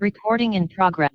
Recording in progress.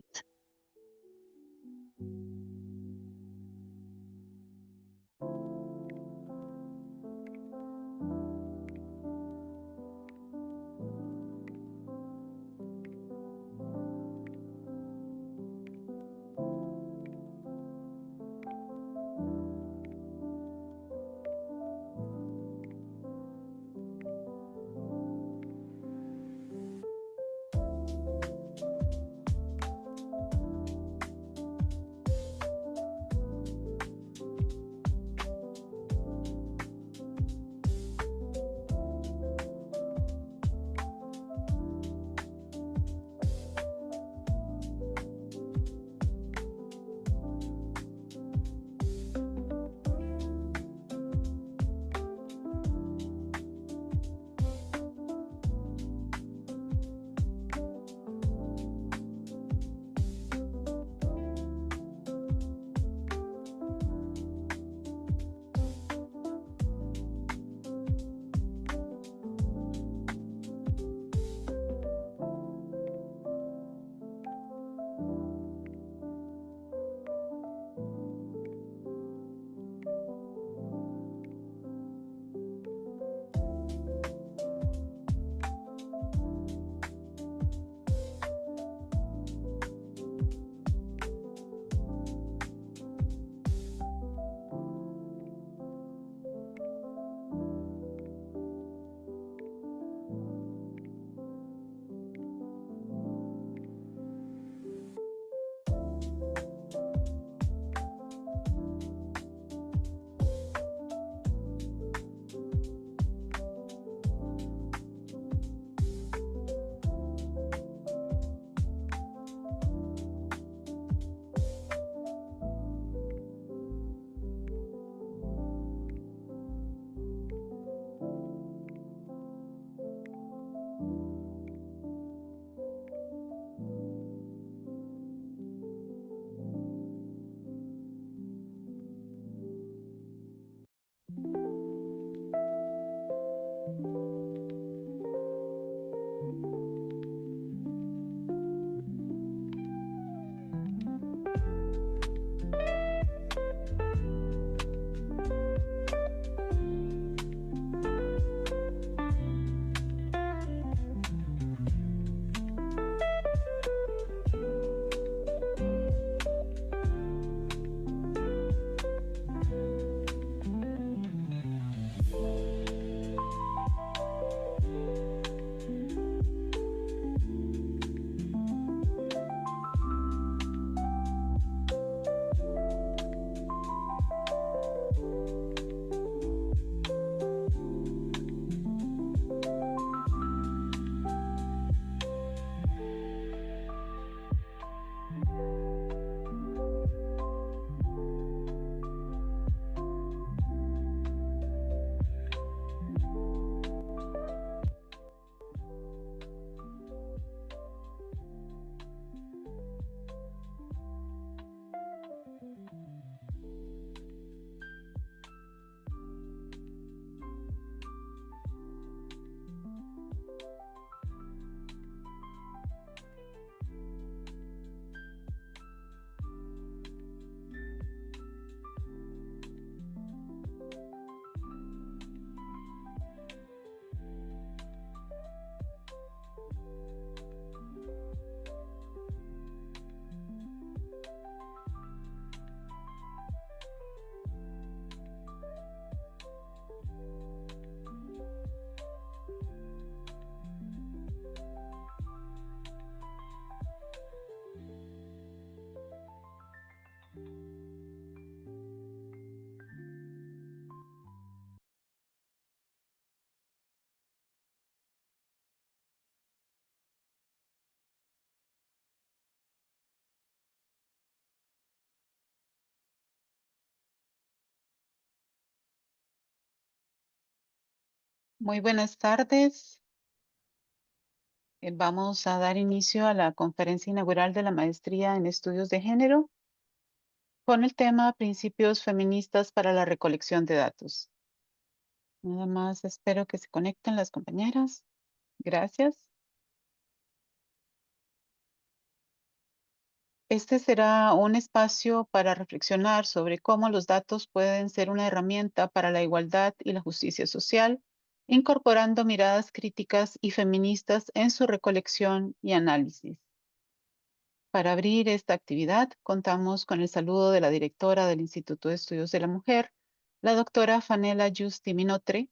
Muy buenas tardes. Vamos a dar inicio a la conferencia inaugural de la Maestría en Estudios de Género con el tema Principios feministas para la recolección de datos. Nada más espero que se conecten las compañeras. Gracias. Este será un espacio para reflexionar sobre cómo los datos pueden ser una herramienta para la igualdad y la justicia social, incorporando miradas críticas y feministas en su recolección y análisis. Para abrir esta actividad, contamos con el saludo de la directora del Instituto de Estudios de la Mujer, la doctora Fanela Justi Minotre.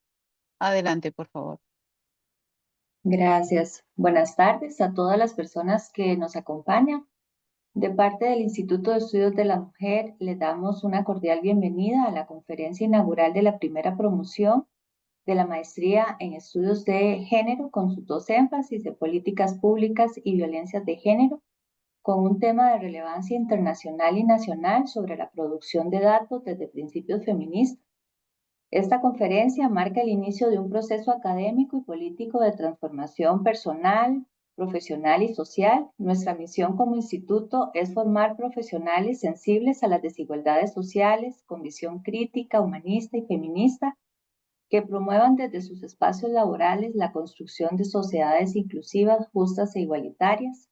Adelante, por favor. Gracias. Buenas tardes a todas las personas que nos acompañan. De parte del Instituto de Estudios de la Mujer, le damos una cordial bienvenida a la conferencia inaugural de la primera promoción de la maestría en estudios de género con sus dos énfasis de políticas públicas y violencias de género, con un tema de relevancia internacional y nacional sobre la producción de datos desde principios feministas. Esta conferencia marca el inicio de un proceso académico y político de transformación personal, profesional y social. Nuestra misión como instituto es formar profesionales sensibles a las desigualdades sociales, con visión crítica, humanista y feminista, que promuevan desde sus espacios laborales la construcción de sociedades inclusivas, justas e igualitarias.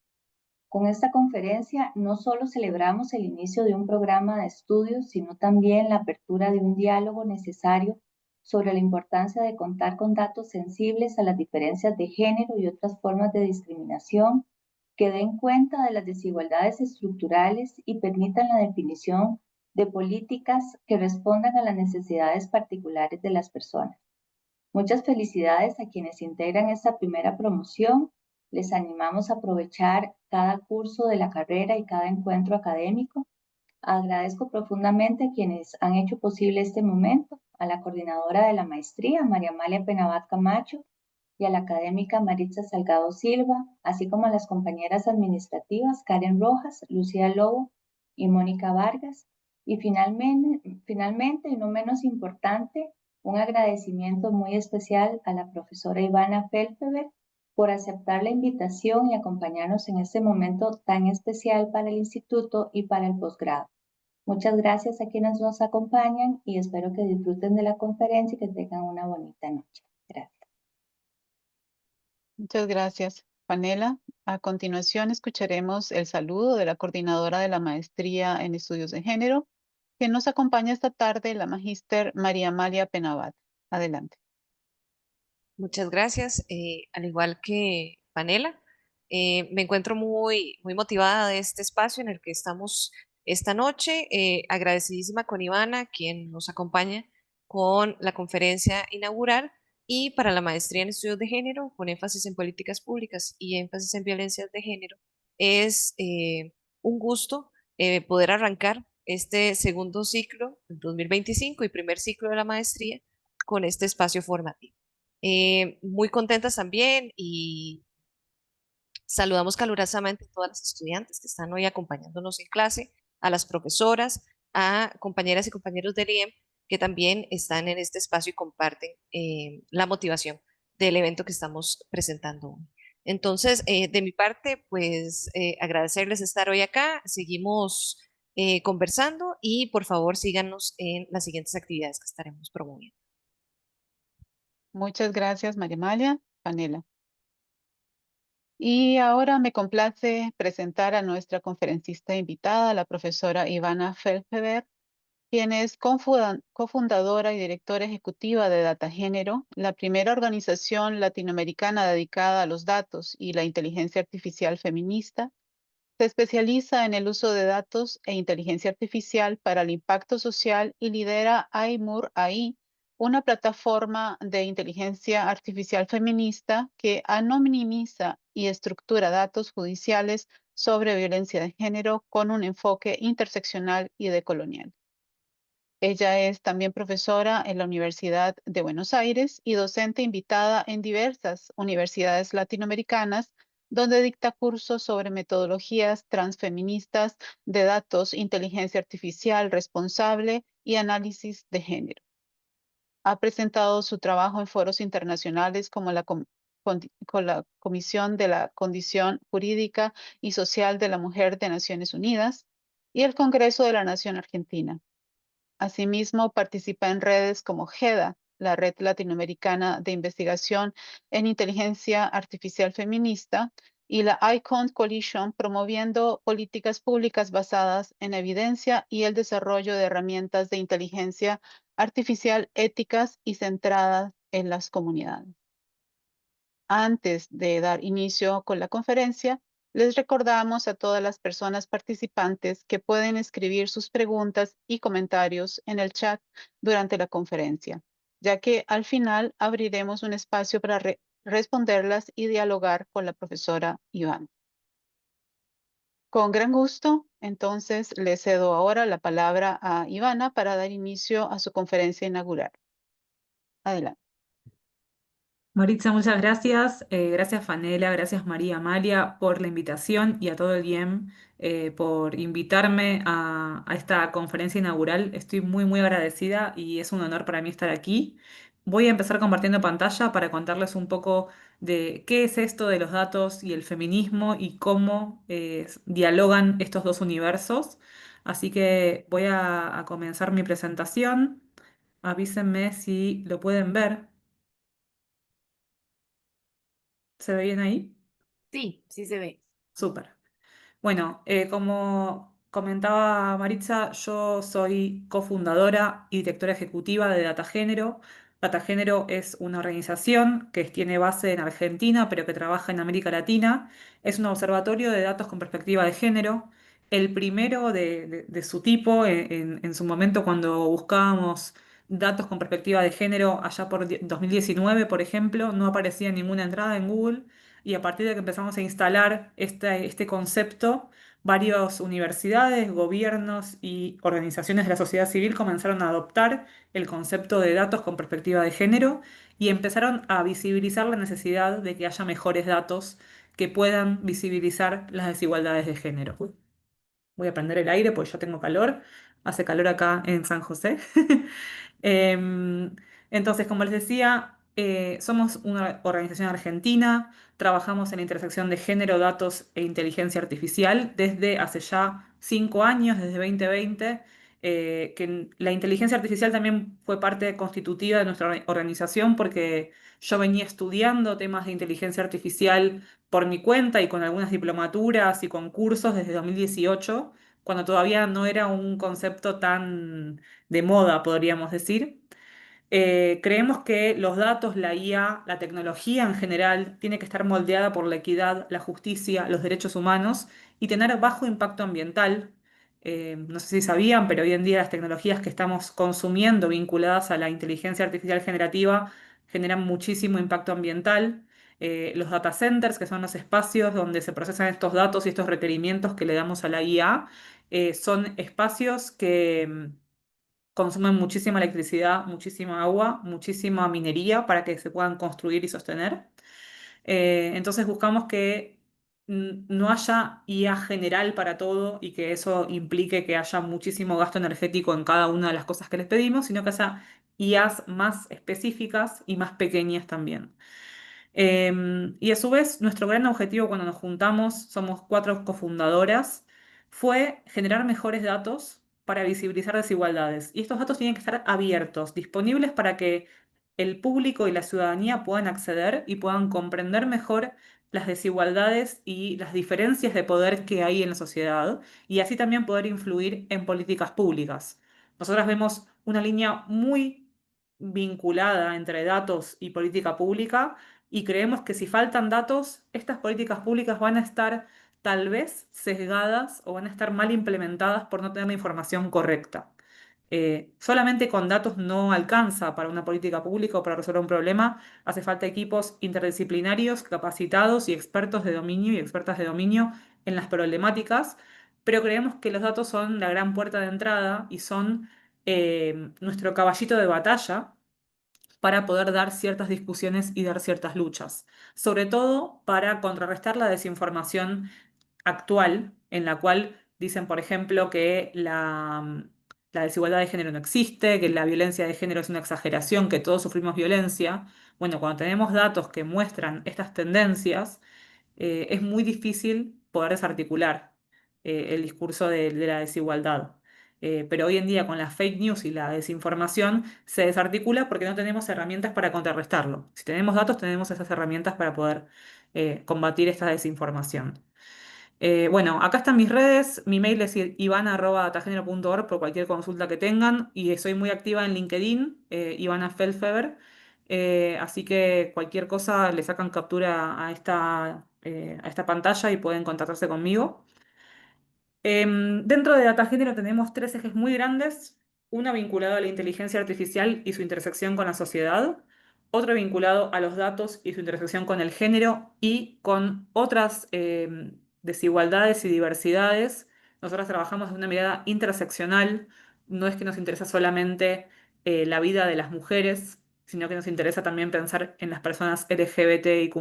Con esta conferencia no solo celebramos el inicio de un programa de estudios, sino también la apertura de un diálogo necesario sobre la importancia de contar con datos sensibles a las diferencias de género y otras formas de discriminación que den cuenta de las desigualdades estructurales y permitan la definición de políticas que respondan a las necesidades particulares de las personas. Muchas felicidades a quienes integran esta primera promoción. Les animamos a aprovechar cada curso de la carrera y cada encuentro académico. Agradezco profundamente a quienes han hecho posible este momento, a la coordinadora de la maestría, María Amalia Penabat Camacho, y a la académica Maritza Salgado Silva, así como a las compañeras administrativas Karen Rojas, Lucía Lobo y Mónica Vargas. Y finalmente, y no menos importante, un agradecimiento muy especial a la profesora Ivana Felpeberg por aceptar la invitación y acompañarnos en este momento tan especial para el instituto y para el posgrado. Muchas gracias a quienes nos acompañan y espero que disfruten de la conferencia y que tengan una bonita noche. Gracias. Muchas gracias, Panela. A continuación, escucharemos el saludo de la coordinadora de la maestría en estudios de género, que nos acompaña esta tarde, la magíster María Amalia Penabat. Adelante. Muchas gracias. Al igual que Panela, me encuentro muy motivada de este espacio en el que estamos esta noche. Agradecidísima con Ivana, quien nos acompaña con la conferencia inaugural y para la maestría en estudios de género, con énfasis en políticas públicas y énfasis en violencias de género. Es un gusto poder arrancar este segundo ciclo, el 2025 y primer ciclo de la maestría, con este espacio formativo. Muy contentas también y saludamos calurosamente a todas las estudiantes que están hoy acompañándonos en clase, a las profesoras, a compañeras y compañeros del IEM que también están en este espacio y comparten la motivación del evento que estamos presentando hoy. Entonces, de mi parte, pues agradecerles estar hoy acá. Seguimos conversando y por favor síganos en las siguientes actividades que estaremos promoviendo. Muchas gracias, María Amalia. Panela. Y ahora me complace presentar a nuestra conferencista invitada, la profesora Ivana Felpeberg, quien es cofundadora y directora ejecutiva de Data Género, la primera organización latinoamericana dedicada a los datos y la inteligencia artificial feminista. Se especializa en el uso de datos e inteligencia artificial para el impacto social y lidera iMur AI, una plataforma de inteligencia artificial feminista que anonimiza y estructura datos judiciales sobre violencia de género con un enfoque interseccional y decolonial. Ella es también profesora en la Universidad de Buenos Aires y docente invitada en diversas universidades latinoamericanas, donde dicta cursos sobre metodologías transfeministas de datos, inteligencia artificial responsable y análisis de género. Ha presentado su trabajo en foros internacionales como con la Comisión de la Condición Jurídica y Social de la Mujer de Naciones Unidas y el Congreso de la Nación Argentina. Asimismo, participa en redes como GEDA, la Red Latinoamericana de Investigación en Inteligencia Artificial Feminista, y la ICON Coalition, promoviendo políticas públicas basadas en evidencia y el desarrollo de herramientas de inteligencia artificial éticas y centradas en las comunidades. Antes de dar inicio con la conferencia, les recordamos a todas las personas participantes que pueden escribir sus preguntas y comentarios en el chat durante la conferencia, ya que al final abriremos un espacio para responderlas y dialogar con la profesora Iván. Con gran gusto, entonces le cedo ahora la palabra a Ivana para dar inicio a su conferencia inaugural. Adelante. Maritza, muchas gracias. Gracias, Fanela, gracias, María Amalia, por la invitación y a todo el IEM por invitarme a esta conferencia inaugural. Estoy muy, muy agradecida y es un honor para mí estar aquí. Voy a empezar compartiendo pantalla para contarles un poco de qué es esto de los datos y el feminismo y cómo dialogan estos dos universos. Así que voy a comenzar mi presentación. Avísenme si lo pueden ver. ¿Se ve bien ahí? Sí, sí se ve. Súper. Bueno, como comentaba Maritza, yo soy cofundadora y directora ejecutiva de Data Género. Data Género es una organización que tiene base en Argentina, pero que trabaja en América Latina. Es un observatorio de datos con perspectiva de género, el primero de su tipo en su momento cuando buscábamos datos con perspectiva de género allá por 2019, por ejemplo, no aparecía ninguna entrada en Google y a partir de que empezamos a instalar este concepto, varias universidades, gobiernos y organizaciones de la sociedad civil comenzaron a adoptar el concepto de datos con perspectiva de género y empezaron a visibilizar la necesidad de que haya mejores datos que puedan visibilizar las desigualdades de género. Voy a prender el aire porque yo tengo calor. Hace calor acá en San José. Em, entonces, como les decía, somos una organización argentina, trabajamos en la intersección de género, datos e inteligencia artificial desde hace ya 5 años, desde 2020, que la inteligencia artificial también fue parte constitutiva de nuestra organización porque yo venía estudiando temas de inteligencia artificial por mi cuenta y con algunas diplomaturas y concursos desde 2018, cuando todavía no era un concepto tan de moda, podríamos decir. Creemos que los datos, la IA, la tecnología en general, tiene que estar moldeada por la equidad, la justicia, los derechos humanos y tener bajo impacto ambiental. No sé si sabían, pero hoy en día las tecnologías que estamos consumiendo vinculadas a la inteligencia artificial generativa generan muchísimo impacto ambiental. Los data centers, que son los espacios donde se procesan estos datos y estos requerimientos que le damos a la IA, son espacios que consumen muchísima electricidad, muchísima agua, muchísima minería para que se puedan construir y sostener. Entonces buscamos que no haya IA general para todo y que eso implique que haya muchísimo gasto energético en cada una de las cosas que les pedimos, sino que haya IAs más específicas y más pequeñas también. Y a su vez, nuestro gran objetivo cuando nos juntamos, somos 4 cofundadoras, fue generar mejores datos para visibilizar desigualdades. Y estos datos tienen que estar abiertos, disponibles para que el público y la ciudadanía puedan acceder y puedan comprender mejor las desigualdades y las diferencias de poder que hay en la sociedad y así también poder influir en políticas públicas. Nosotras vemos una línea muy vinculada entre datos y política pública y creemos que si faltan datos, estas políticas públicas van a estar tal vez sesgadas o van a estar mal implementadas por no tener la información correcta. Solamente con datos no alcanza para una política pública o para resolver un problema. Hace falta equipos interdisciplinarios, capacitados y expertos de dominio y expertas de dominio en las problemáticas, pero creemos que los datos son la gran puerta de entrada y son nuestro caballito de batalla para poder dar ciertas discusiones y dar ciertas luchas, sobre todo para contrarrestar la desinformación actual, en la cual dicen, por ejemplo, que la desigualdad de género no existe, que la violencia de género es una exageración, que todos sufrimos violencia. Bueno, cuando tenemos datos que muestran estas tendencias, es muy difícil poder desarticular el discurso de la desigualdad. pero hoy en día con las fake news y la desinformación se desarticula porque no tenemos herramientas para contrarrestarlo. Si tenemos datos, tenemos esas herramientas para poder combatir esta desinformación. Bueno, acá están mis redes. Mi mail es ivana@datagenero.org por cualquier consulta que tengan. Y soy muy activa en LinkedIn, Ivana Feldfeber. Así que cualquier cosa le sacan captura a esta pantalla y pueden contactarse conmigo. Dentro de Data Género tenemos tres ejes muy grandes, uno vinculado a la inteligencia artificial y su intersección con la sociedad, otro vinculado a los datos y su intersección con el género y con otras desigualdades y diversidades. Nosotros trabajamos de una mirada interseccional, no es que nos interesa solamente la vida de las mujeres, sino que nos interesa también pensar en las personas LGBTIQ+,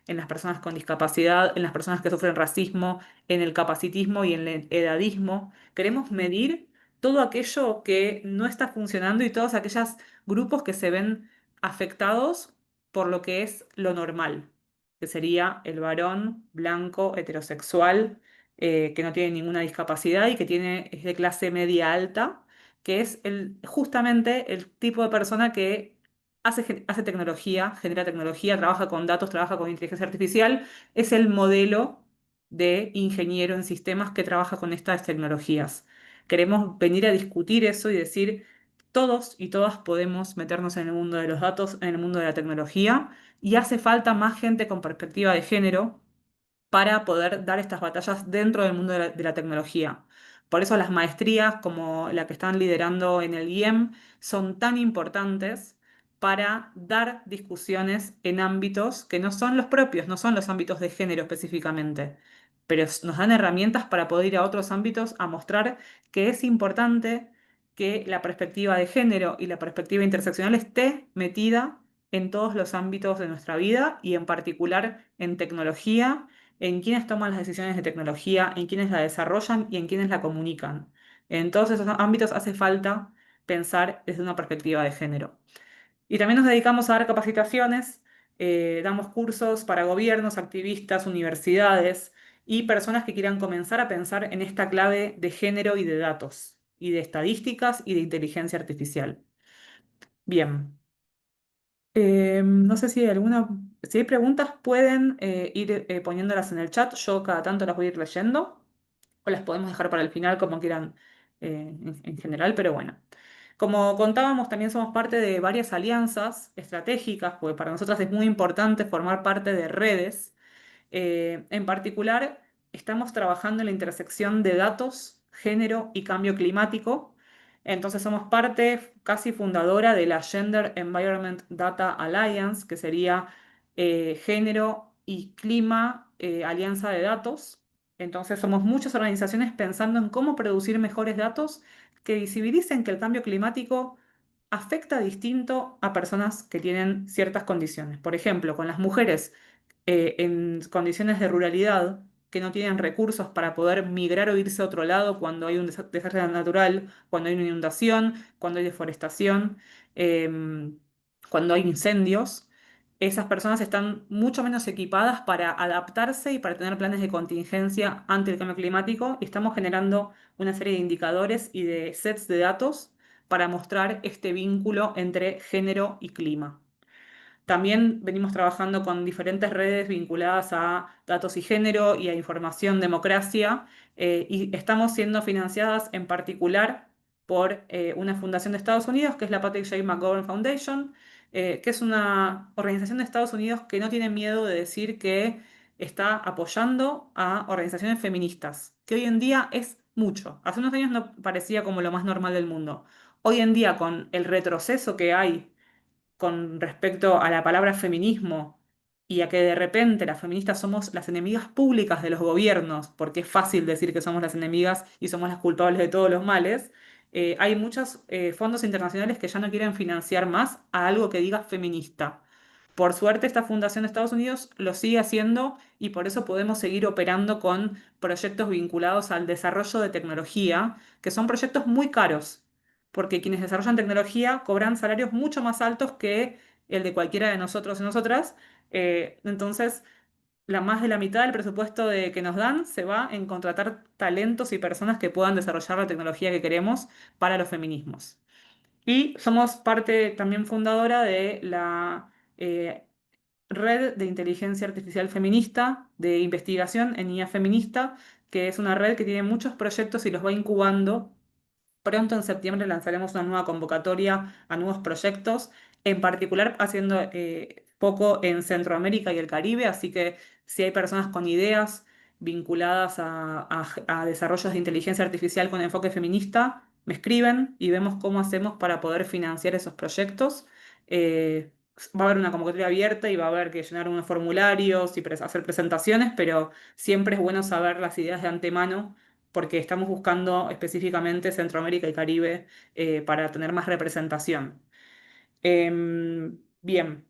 en las personas con discapacidad, en las personas que sufren racismo, en el capacitismo y en el edadismo. Queremos medir todo aquello que no está funcionando y todos aquellos grupos que se ven afectados por lo que es lo normal, que sería el varón blanco, heterosexual, que no tiene ninguna discapacidad y que es de clase media alta, que es justamente el tipo de persona que hace tecnología, genera tecnología, trabaja con datos, trabaja con inteligencia artificial, es el modelo de ingeniero en sistemas que trabaja con estas tecnologías. Queremos venir a discutir eso y decir, todos y todas podemos meternos en el mundo de los datos, en el mundo de la tecnología, y hace falta más gente con perspectiva de género para poder dar estas batallas dentro del mundo de la tecnología. Por eso las maestrías, como la que están liderando en el IEM, son tan importantes para dar discusiones en ámbitos que no son los propios, no son los ámbitos de género específicamente, pero nos dan herramientas para poder ir a otros ámbitos a mostrar que es importante que la perspectiva de género y la perspectiva interseccional esté metida en todos los ámbitos de nuestra vida y en particular en tecnología, en quienes toman las decisiones de tecnología, en quienes la desarrollan y en quienes la comunican. En todos esos ámbitos hace falta pensar desde una perspectiva de género. Y también nos dedicamos a dar capacitaciones, damos cursos para gobiernos, activistas, universidades y personas que quieran comenzar a pensar en esta clave de género y de datos, y de estadísticas y de inteligencia artificial. Bien. No sé si hay preguntas, pueden ir poniéndolas en el chat. Yo cada tanto las voy a ir leyendo, o las podemos dejar para el final como quieran en general, pero bueno. Como contábamos, también somos parte de varias alianzas estratégicas, porque para nosotras es muy importante formar parte de redes. En particular, estamos trabajando en la intersección de datos, género y cambio climático. Entonces somos parte casi fundadora de la Gender Environment Data Alliance, que sería género y clima, alianza de datos. Entonces somos muchas organizaciones pensando en cómo producir mejores datos que visibilicen que el cambio climático afecta distinto a personas que tienen ciertas condiciones. Por ejemplo, con las mujeres en condiciones de ruralidad que no tienen recursos para poder migrar o irse a otro lado cuando hay un desastre natural, cuando hay una inundación, cuando hay deforestación, cuando hay incendios. Esas personas están mucho menos equipadas para adaptarse y para tener planes de contingencia ante el cambio climático, y estamos generando una serie de indicadores y de sets de datos para mostrar este vínculo entre género y clima. También venimos trabajando con diferentes redes vinculadas a datos y género y a información, democracia, y estamos siendo financiadas en particular por una fundación de Estados Unidos, que es la Patrick J. McGovern Foundation, que es una organización de Estados Unidos que no tiene miedo de decir que está apoyando a organizaciones feministas, que hoy en día es mucho. Hace unos años no parecía como lo más normal del mundo. Hoy en día, con el retroceso que hay con respecto a la palabra feminismo y a que de repente las feministas somos las enemigas públicas de los gobiernos, porque es fácil decir que somos las enemigas y somos las culpables de todos los males, hay muchos fondos internacionales que ya no quieren financiar más a algo que diga feminista. Por suerte, esta fundación de Estados Unidos lo sigue haciendo y por eso podemos seguir operando con proyectos vinculados al desarrollo de tecnología, que son proyectos muy caros, porque quienes desarrollan tecnología cobran salarios mucho más altos que el de cualquiera de nosotros y nosotras. Entonces, más de la mitad del presupuesto que nos dan se va en contratar talentos y personas que puedan desarrollar la tecnología que queremos para los feminismos. Y somos parte también fundadora de la Red de Inteligencia Artificial Feminista, de investigación en IA feminista, que es una red que tiene muchos proyectos y los va incubando. Pronto en septiembre lanzaremos una nueva convocatoria a nuevos proyectos, en particular haciendo foco en Centroamérica y el Caribe, así que si hay personas con ideas vinculadas a desarrollos de inteligencia artificial con enfoque feminista, me escriben y vemos cómo hacemos para poder financiar esos proyectos. Eh, Va a haber una convocatoria abierta y va a haber que llenar unos formularios y hacer presentaciones, pero siempre es bueno saber las ideas de antemano porque estamos buscando específicamente Centroamérica y Caribe para tener más representación. Bien,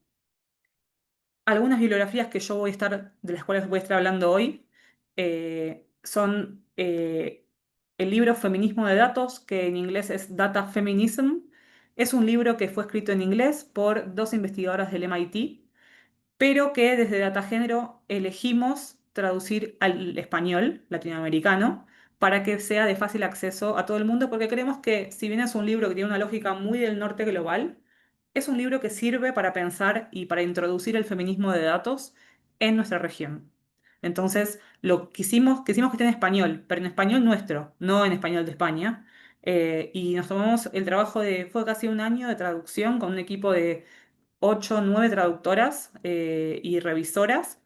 algunas bibliografías que yo voy a estar, de las cuales voy a estar hablando hoy, son el libro Feminismo de Datos, que en inglés es Data Feminism. Es un libro que fue escrito en inglés por dos investigadoras del MIT, pero que desde Datagénero elegimos traducir al español latinoamericano para que sea de fácil acceso a todo el mundo, porque creemos que si bien es un libro que tiene una lógica muy del norte global, es un libro que sirve para pensar y para introducir el feminismo de datos en nuestra región. Entonces, quisimos que esté en español, pero en español nuestro, no en español de España. Y nos tomamos el trabajo fue casi un año de traducción con un equipo de 8 o 9 traductoras y revisoras.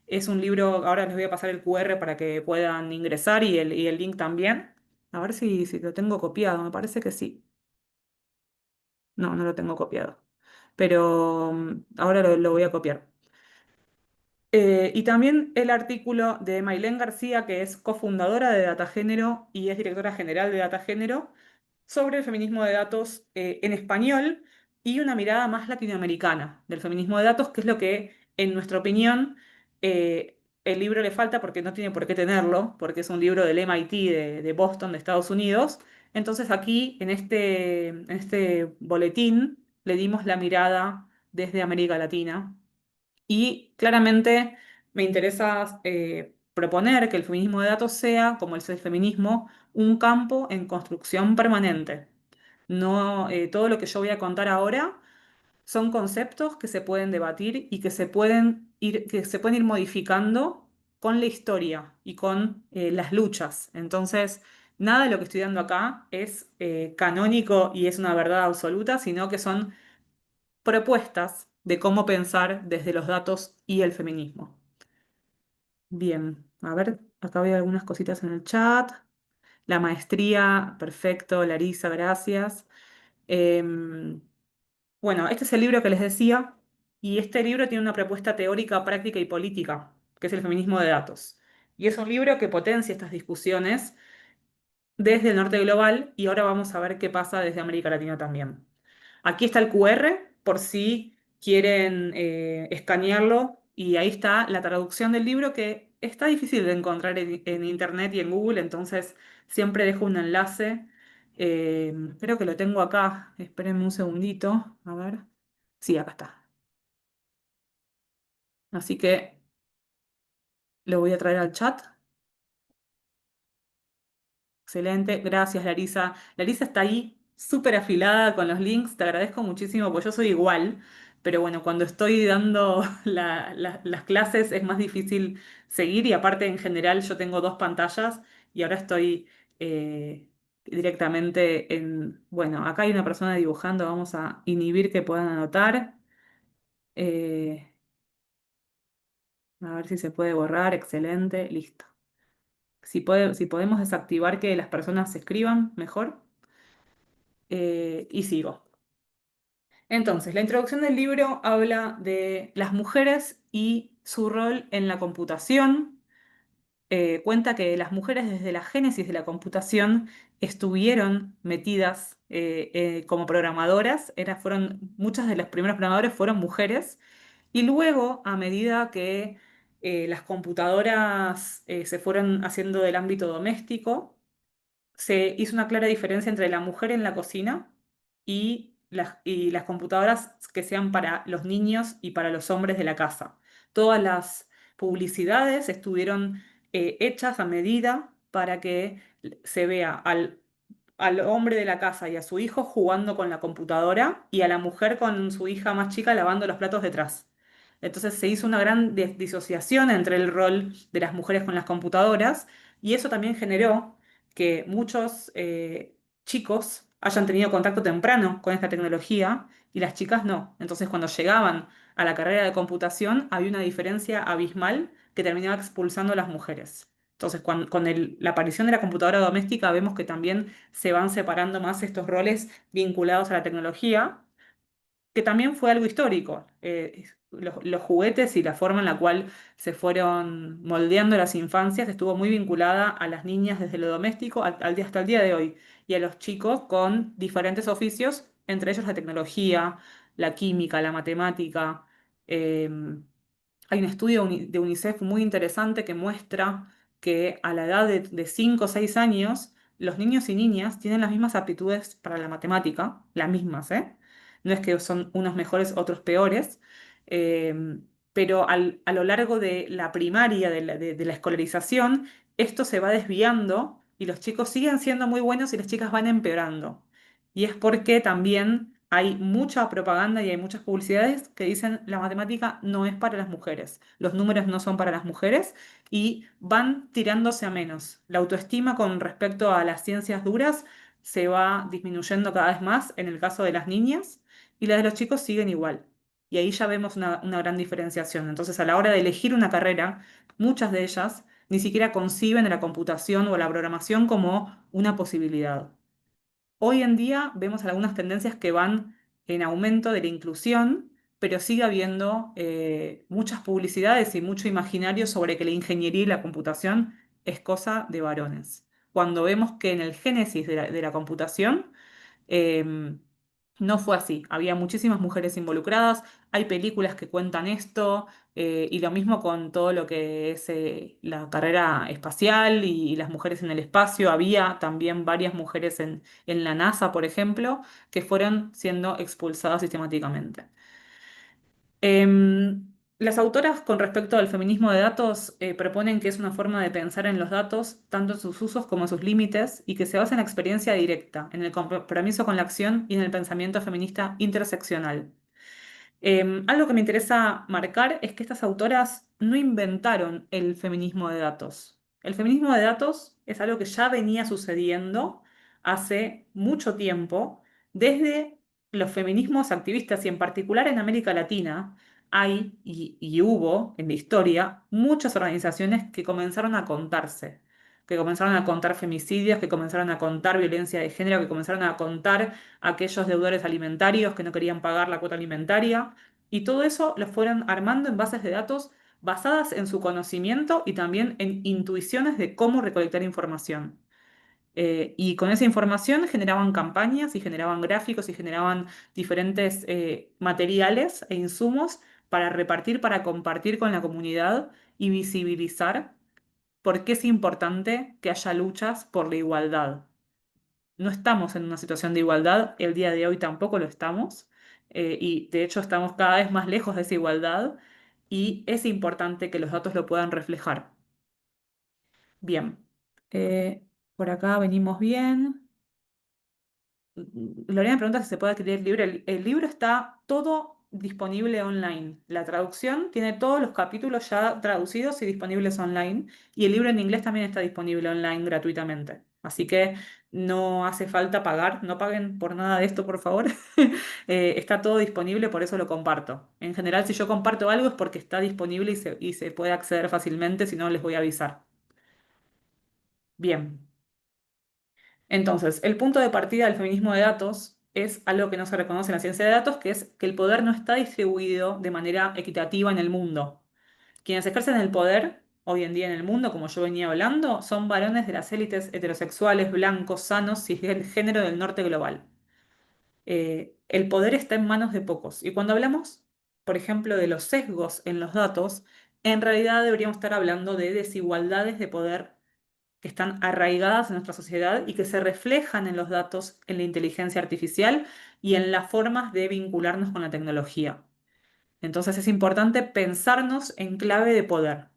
Es un libro, ahora les voy a pasar el QR para que puedan ingresar y el link también. A ver si lo tengo copiado, me parece que sí. No, no lo tengo copiado. Pero ahora lo voy a copiar. Y también el artículo de Mailén García, que es cofundadora de Datagénero y es directora general de Datagénero, sobre el feminismo de datos en español y una mirada más latinoamericana del feminismo de datos, que es lo que, en nuestra opinión, el libro le falta porque no tiene por qué tenerlo, porque es un libro del MIT de Boston, de Estados Unidos. Entonces aquí, en este boletín, le dimos la mirada desde América Latina y claramente me interesa proponer que el feminismo de datos sea, como el feminismo, un campo en construcción permanente. No, todo lo que yo voy a contar ahora son conceptos que se pueden debatir y que se pueden ir modificando con la historia y con las luchas. Entonces, nada de lo que estoy dando acá es canónico y es una verdad absoluta, sino que son propuestas de cómo pensar desde los datos y el feminismo. Bien, a ver, acá veo algunas cositas en el chat. La maestría, perfecto, Larisa, gracias. Em, bueno, este es el libro que les decía, y este libro tiene una propuesta teórica, práctica y política, que es el feminismo de datos. Y es un libro que potencia estas discusiones desde el norte global, y ahora vamos a ver qué pasa desde América Latina también. Aquí está el QR por si quieren escanearlo y ahí está la traducción del libro que está difícil de encontrar en internet y en Google, entonces siempre dejo un enlace. Creo que lo tengo acá, espérenme un segundito, a ver. Sí, acá está. Así que lo voy a traer al chat. Excelente, gracias Larisa. Larisa está ahí súper afilada con los links, te agradezco muchísimo porque yo soy igual, pero bueno, cuando estoy dando las clases es más difícil seguir y aparte en general yo tengo dos pantallas y ahora estoy directamente bueno, acá hay una persona dibujando, vamos a inhibir que puedan anotar. Eh, a ver si se puede borrar, excelente, listo. Si podemos desactivar que las personas escriban, mejor. Y sigo. Entonces, la introducción del libro habla de las mujeres y su rol en la computación. Cuenta que las mujeres desde la génesis de la computación estuvieron metidas como programadoras. Muchas de las primeras programadoras fueron mujeres. Y luego, a medida que las computadoras se fueron haciendo del ámbito doméstico, se hizo una clara diferencia entre la mujer en la cocina y las computadoras que sean para los niños y para los hombres de la casa. Todas las publicidades estuvieron hechas a medida para que se vea al hombre de la casa y a su hijo jugando con la computadora y a la mujer con su hija más chica lavando los platos detrás. Entonces se hizo una gran disociación entre el rol de las mujeres con las computadoras y eso también generó que muchos chicos hayan tenido contacto temprano con esta tecnología y las chicas no. Entonces cuando llegaban a la carrera de computación había una diferencia abismal que terminaba expulsando a las mujeres. Entonces, con la aparición de la computadora doméstica vemos que también se van separando más estos roles vinculados a la tecnología, que también fue algo histórico. Los juguetes y la forma en la cual se fueron moldeando las infancias estuvo muy vinculada a las niñas desde lo doméstico hasta el día de hoy, y a los chicos con diferentes oficios, entre ellos la tecnología, la química, la matemática. em, Hay un estudio de UNICEF muy interesante que muestra que a la edad de 5 o 6 años, los niños y niñas tienen las mismas aptitudes para la matemática, las mismas, ¿eh? No es que son unos mejores, otros peores, eh, pero a lo largo de la primaria, de la escolarización, esto se va desviando y los chicos siguen siendo muy buenos y las chicas van empeorando. Y es porque también hay mucha propaganda y hay muchas publicidades que dicen la matemática no es para las mujeres, los números no son para las mujeres y van tirándose a menos. La autoestima con respecto a las ciencias duras se va disminuyendo cada vez más en el caso de las niñas y la de los chicos siguen igual. Y ahí ya vemos una gran diferenciación. Entonces, a la hora de elegir una carrera, muchas de ellas ni siquiera conciben la computación o la programación como una posibilidad. Hoy en día vemos algunas tendencias que van en aumento de la inclusión, pero sigue habiendo muchas publicidades y mucho imaginario sobre que la ingeniería y la computación es cosa de varones. Cuando vemos que en el génesis de la computación em, no fue así. Había muchísimas mujeres involucradas, hay películas que cuentan esto, y lo mismo con todo lo que es la carrera espacial y las mujeres en el espacio. Había también varias mujeres en la NASA, por ejemplo, que fueron siendo expulsadas sistemáticamente. Las autoras con respecto al feminismo de datos proponen que es una forma de pensar en los datos, tanto en sus usos como en sus límites, y que se basa en la experiencia directa, en el compromiso con la acción y en el pensamiento feminista interseccional. Algo que me interesa marcar es que estas autoras no inventaron el feminismo de datos. El feminismo de datos es algo que ya venía sucediendo hace mucho tiempo, desde los feminismos activistas y en particular en América Latina. Hay y hubo en la historia muchas organizaciones que comenzaron a contarse, que comenzaron a contar femicidios, que comenzaron a contar violencia de género, que comenzaron a contar aquellos deudores alimentarios que no querían pagar la cuota alimentaria, y todo eso lo fueron armando en bases de datos basadas en su conocimiento y también en intuiciones de cómo recolectar información. Y con esa información generaban campañas y generaban gráficos y generaban diferentes materiales e insumos para repartir, para compartir con la comunidad y visibilizar por qué es importante que haya luchas por la igualdad. No estamos en una situación de igualdad, el día de hoy tampoco lo estamos, y de hecho estamos cada vez más lejos de esa igualdad y es importante que los datos lo puedan reflejar. Bien, por acá venimos bien. Lorena pregunta si se puede adquirir el libro. El libro está todo disponible online. La traducción tiene todos los capítulos ya traducidos y disponibles online. Y el libro en inglés también está disponible online gratuitamente. Así que no hace falta pagar. No paguen por nada de esto, por favor. Está todo disponible, por eso lo comparto. En general, si yo comparto algo es porque está disponible y se puede acceder fácilmente, si no les voy a avisar. Bien. Entonces, el punto de partida del feminismo de datos es algo que no se reconoce en la ciencia de datos, que es que el poder no está distribuido de manera equitativa en el mundo. Quienes ejercen el poder hoy en día en el mundo, como yo venía hablando, son varones de las élites heterosexuales, blancos, sanos, cisgénero del norte global. El poder está en manos de pocos. Y cuando hablamos, por ejemplo, de los sesgos en los datos, en realidad deberíamos estar hablando de desigualdades de poder que están arraigadas en nuestra sociedad y que se reflejan en los datos, en la inteligencia artificial y en las formas de vincularnos con la tecnología. Entonces es importante pensarnos en clave de poder,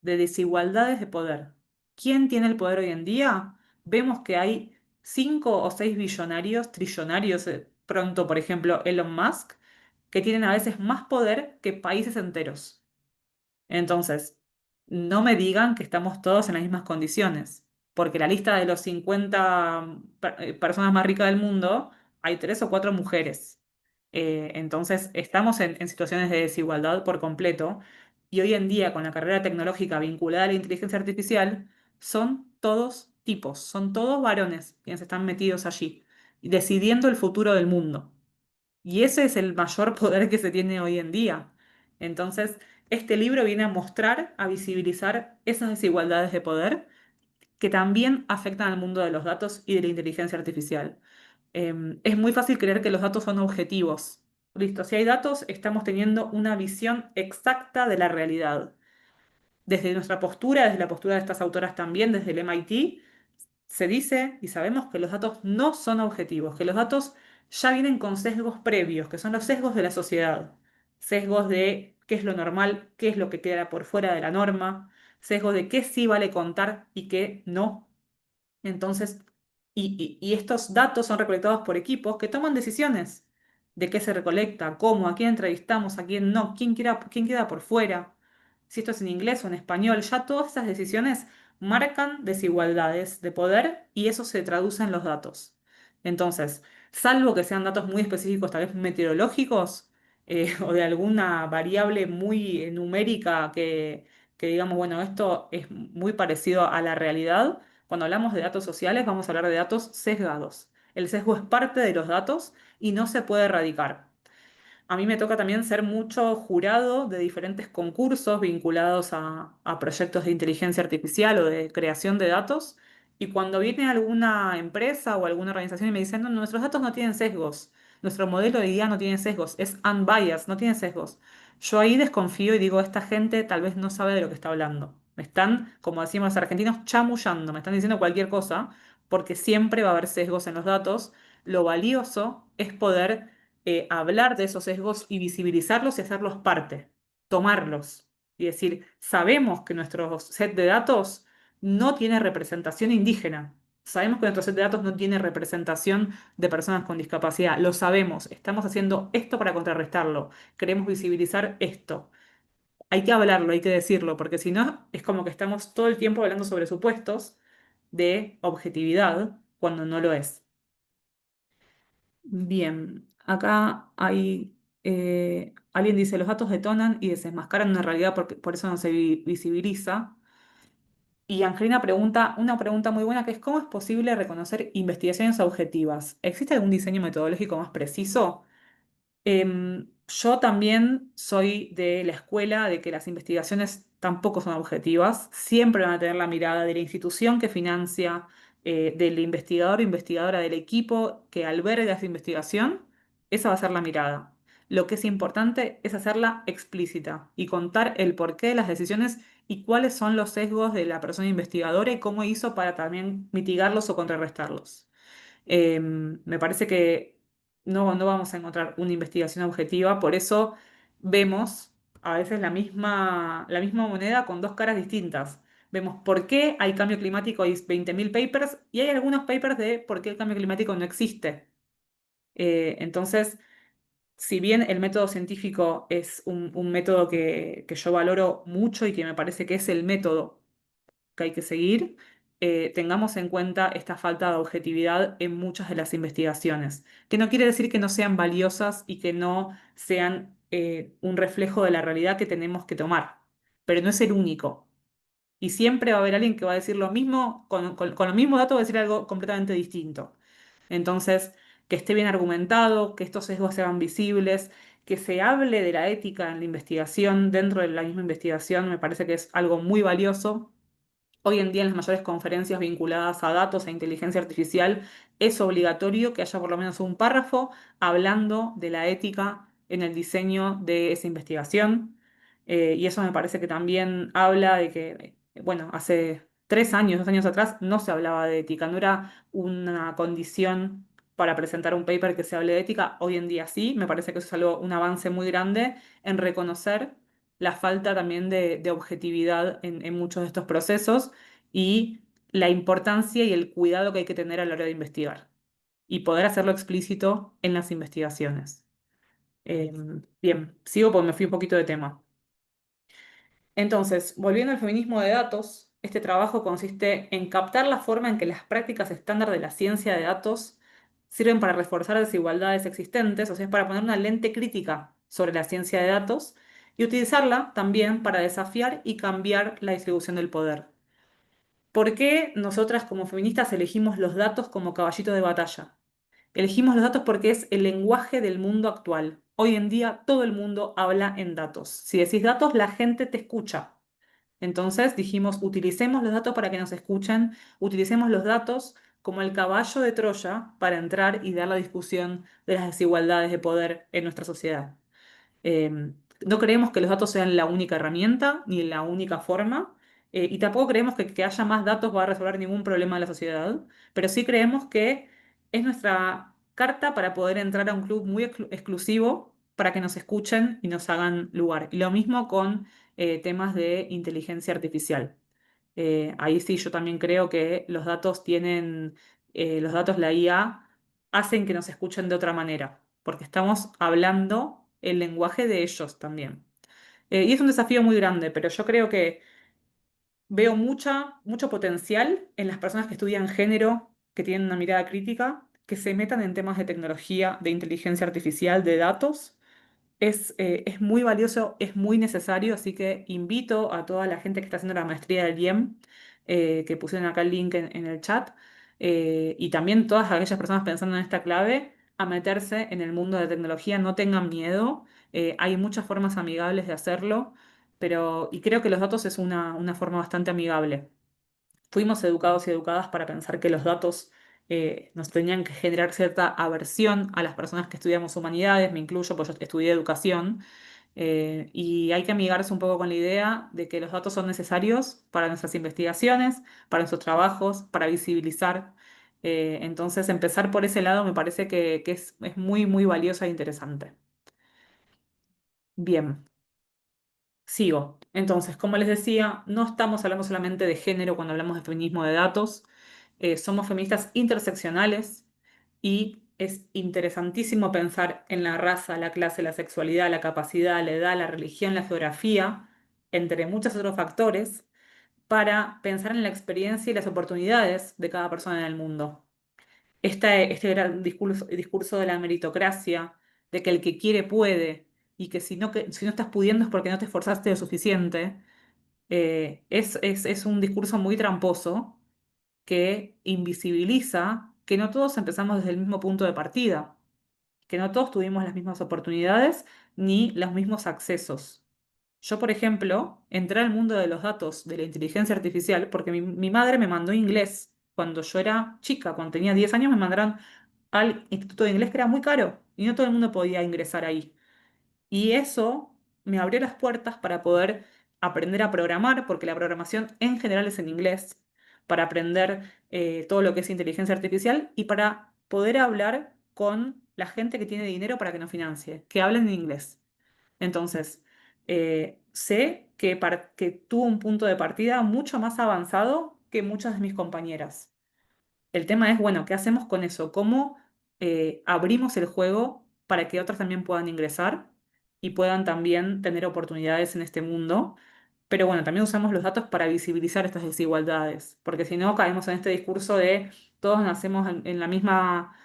de desigualdades de poder. ¿Quién tiene el poder hoy en día? Vemos que hay 5 o 6 billonarios, trillonarios, pronto, por ejemplo, Elon Musk, que tienen a veces más poder que países enteros. Entonces, no me digan que estamos todos en las mismas condiciones, porque la lista de los 50 personas más ricas del mundo, hay 3 o 4 mujeres. Entonces, estamos en situaciones de desigualdad por completo, y hoy en día, con la carrera tecnológica vinculada a la inteligencia artificial, son todos tipos, son todos varones quienes están metidos allí, decidiendo el futuro del mundo. Y ese es el mayor poder que se tiene hoy en día. Entonces, este libro viene a mostrar, a visibilizar esas desigualdades de poder que también afectan al mundo de los datos y de la inteligencia artificial. Es muy fácil creer que los datos son objetivos. Listo, si hay datos, estamos teniendo una visión exacta de la realidad. Desde nuestra postura, desde la postura de estas autoras también, desde el MIT, se dice y sabemos que los datos no son objetivos, que los datos ya vienen con sesgos previos, que son los sesgos de la sociedad, sesgos de qué es lo normal, qué es lo que queda por fuera de la norma, sesgos de qué sí vale contar y qué no. Entonces, y estos datos son recolectados por equipos que toman decisiones de qué se recolecta, cómo, a quién entrevistamos, a quién no, quién queda por fuera, si esto es en inglés o en español. Ya todas esas decisiones marcan desigualdades de poder y eso se traduce en los datos. Entonces, salvo que sean datos muy específicos, tal vez meteorológicos, o de alguna variable muy numérica que digamos, bueno, esto es muy parecido a la realidad. Cuando hablamos de datos sociales, vamos a hablar de datos sesgados. El sesgo es parte de los datos y no se puede erradicar. A mí me toca también ser mucho jurado de diferentes concursos vinculados a proyectos de inteligencia artificial o de creación de datos. Y cuando viene alguna empresa o alguna organización y me dicen, no, nuestros datos no tienen sesgos, nuestro modelo de guía no tiene sesgos, es unbiased, no tiene sesgos. Yo ahí desconfío y digo, esta gente tal vez no sabe de lo que está hablando. Me están, como decimos los argentinos, chamullando, me están diciendo cualquier cosa, porque siempre va a haber sesgos en los datos. Lo valioso es poder hablar de esos sesgos y visibilizarlos y hacerlos parte, tomarlos y decir, sabemos que nuestro set de datos no tiene representación indígena, sabemos que nuestro set de datos no tiene representación de personas con discapacidad, lo sabemos, estamos haciendo esto para contrarrestarlo, queremos visibilizar esto. Hay que hablarlo, hay que decirlo, porque si no, es como que estamos todo el tiempo hablando sobre supuestos de objetividad cuando no lo es. Bien, acá hay, alguien dice, los datos detonan y desenmascaran una realidad porque por eso no se visibiliza. Y Angelina pregunta una pregunta muy buena que es, ¿cómo es posible reconocer investigaciones objetivas? ¿Existe algún diseño metodológico más preciso? Yo también soy de la escuela de que las investigaciones tampoco son objetivas, siempre van a tener la mirada de la institución que financia, del investigador o investigadora, del equipo que alberga esa investigación, esa va a ser la mirada. Lo que es importante es hacerla explícita y contar el porqué de las decisiones y cuáles son los sesgos de la persona investigadora y cómo hizo para también mitigarlos o contrarrestarlos. Me parece que no vamos a encontrar una investigación objetiva, por eso vemos a veces la misma moneda con dos caras distintas. Vemos por qué hay cambio climático, hay 20.000 papers, y hay algunos papers de por qué el cambio climático no existe. Entonces, si bien el método científico es un método que yo valoro mucho y que me parece que es el método que hay que seguir, tengamos en cuenta esta falta de objetividad en muchas de las investigaciones, que no quiere decir que no sean valiosas y que no sean un reflejo de la realidad que tenemos que tomar, pero no es el único. Y siempre va a haber alguien que va a decir lo mismo, con los mismos datos va a decir algo completamente distinto. Entonces, que esté bien argumentado, que estos sesgos sean visibles, que se hable de la ética en la investigación, dentro de la misma investigación, me parece que es algo muy valioso. Hoy en día en las mayores conferencias vinculadas a datos e inteligencia artificial es obligatorio que haya por lo menos un párrafo hablando de la ética en el diseño de esa investigación. Y eso me parece que también habla de que, bueno, hace 3 años, 2 años atrás no se hablaba de ética, no era una condición para presentar un paper que se hable de ética. Hoy en día sí, me parece que eso es algo, un avance muy grande en reconocer la falta también de objetividad en muchos de estos procesos y la importancia y el cuidado que hay que tener a la hora de investigar y poder hacerlo explícito en las investigaciones. Bien, sigo porque me fui un poquito de tema. Entonces, volviendo al feminismo de datos, este trabajo consiste en captar la forma en que las prácticas estándar de la ciencia de datos sirven para reforzar desigualdades existentes, o sea, es para poner una lente crítica sobre la ciencia de datos y utilizarla también para desafiar y cambiar la distribución del poder. ¿Por qué nosotras como feministas elegimos los datos como caballito de batalla? Elegimos los datos porque es el lenguaje del mundo actual. Hoy en día todo el mundo habla en datos. Si decís datos, la gente te escucha. Entonces dijimos, utilicemos los datos para que nos escuchen, utilicemos los datos como el caballo de Troya para entrar y dar la discusión de las desigualdades de poder en nuestra sociedad. No creemos que los datos sean la única herramienta ni la única forma, y tampoco creemos que haya más datos va a resolver ningún problema de la sociedad, pero sí creemos que es nuestra carta para poder entrar a un club muy exclusivo para que nos escuchen y nos hagan lugar. Y lo mismo con temas de inteligencia artificial. Ahí sí yo también creo que los datos tienen, los datos, la IA, hacen que nos escuchen de otra manera, porque estamos hablando el lenguaje de ellos también. Y es un desafío muy grande, pero yo creo que veo mucho potencial en las personas que estudian género, que tienen una mirada crítica, que se metan en temas de tecnología, de inteligencia artificial, de datos. Es muy valioso, es muy necesario, así que invito a toda la gente que está haciendo la maestría del IEM, que pusieron acá el link en el chat, y también todas aquellas personas pensando en esta clave, a meterse en el mundo de tecnología, no tengan miedo, hay muchas formas amigables de hacerlo, y creo que los datos es una forma bastante amigable. Fuimos educados y educadas para pensar que los datos nos tenían que generar cierta aversión a las personas que estudiamos humanidades, me incluyo, pues yo estudié educación, y hay que amigarse un poco con la idea de que los datos son necesarios para nuestras investigaciones, para nuestros trabajos, para visibilizar. Entonces, empezar por ese lado me parece que es muy, muy valioso e interesante. Bien. Sigo. Entonces, como les decía, no estamos hablando solamente de género cuando hablamos de feminismo de datos. Somos feministas interseccionales y es interesantísimo pensar en la raza, la clase, la sexualidad, la capacidad, la edad, la religión, la geografía, entre muchos otros factores, para pensar en la experiencia y las oportunidades de cada persona en el mundo. Este gran discurso de la meritocracia, de que el que quiere puede, y que si no estás pudiendo es porque no te esforzaste lo suficiente, es un discurso muy tramposo que invisibiliza que no todos empezamos desde el mismo punto de partida, que no todos tuvimos las mismas oportunidades ni los mismos accesos. Yo, por ejemplo, entré al mundo de los datos de la inteligencia artificial porque mi madre me mandó inglés cuando yo era chica, cuando tenía 10 años me mandaron al Instituto de Inglés, que era muy caro y no todo el mundo podía ingresar ahí. Y eso me abrió las puertas para poder aprender a programar, porque la programación en general es en inglés, para aprender todo lo que es inteligencia artificial y para poder hablar con la gente que tiene dinero para que nos financie, que hablen en inglés. Entonces, sé que tuvo un punto de partida mucho más avanzado que muchas de mis compañeras. El tema es, bueno, ¿qué hacemos con eso? ¿Cómo abrimos el juego para que otras también puedan ingresar y puedan también tener oportunidades en este mundo? Pero bueno, también usamos los datos para visibilizar estas desigualdades, porque si no caemos en este discurso de todos nacemos en la misma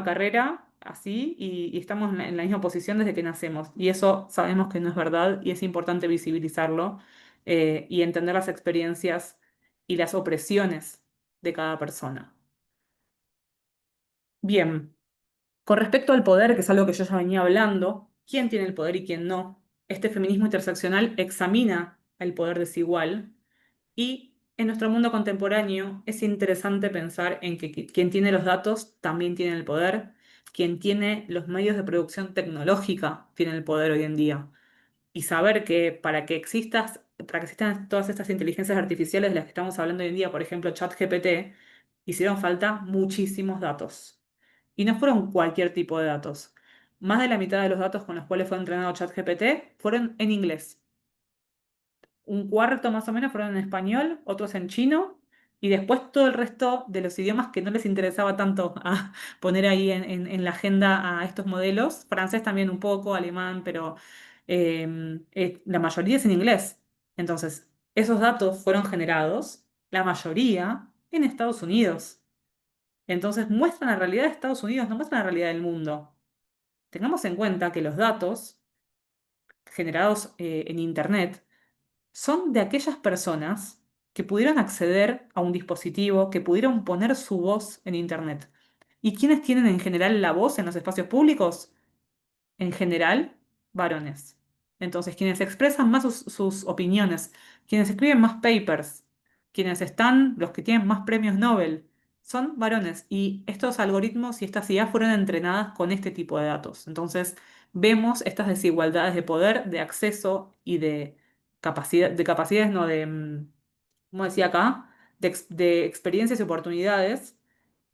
carrera, así, y estamos en la misma posición desde que nacemos. Y eso sabemos que no es verdad y es importante visibilizarlo, y entender las experiencias y las opresiones de cada persona. Bien, con respecto al poder, que es algo que yo ya venía hablando, quién tiene el poder y quién no, este feminismo interseccional examina el poder desigual y en nuestro mundo contemporáneo es interesante pensar en que quien tiene los datos también tiene el poder, quien tiene los medios de producción tecnológica tiene el poder hoy en día. Y saber que para que existan todas estas inteligencias artificiales de las que estamos hablando hoy en día, por ejemplo, ChatGPT, hicieron falta muchísimos datos. Y no fueron cualquier tipo de datos. Más de la mitad de los datos con los cuales fue entrenado ChatGPT fueron en inglés. Un cuarto más o menos fueron en español, otros en chino, y después todo el resto de los idiomas que no les interesaba tanto a poner ahí en la agenda a estos modelos. Francés también un poco, alemán, pero la mayoría es en inglés. Entonces, esos datos fueron generados, la mayoría, en Estados Unidos. Entonces, muestran la realidad de Estados Unidos, no muestran la realidad del mundo. Tengamos en cuenta que los datos generados en Internet son de aquellas personas que pudieron acceder a un dispositivo, que pudieron poner su voz en Internet. ¿Y quiénes tienen en general la voz en los espacios públicos? En general, varones. Entonces, quienes expresan más sus opiniones, quienes escriben más papers, quienes están, los que tienen más premios Nobel, son varones. Y estos algoritmos y estas ideas fueron entrenadas con este tipo de datos. Entonces, vemos estas desigualdades de poder, de acceso y de capacidades, no, como decía acá, de experiencias y oportunidades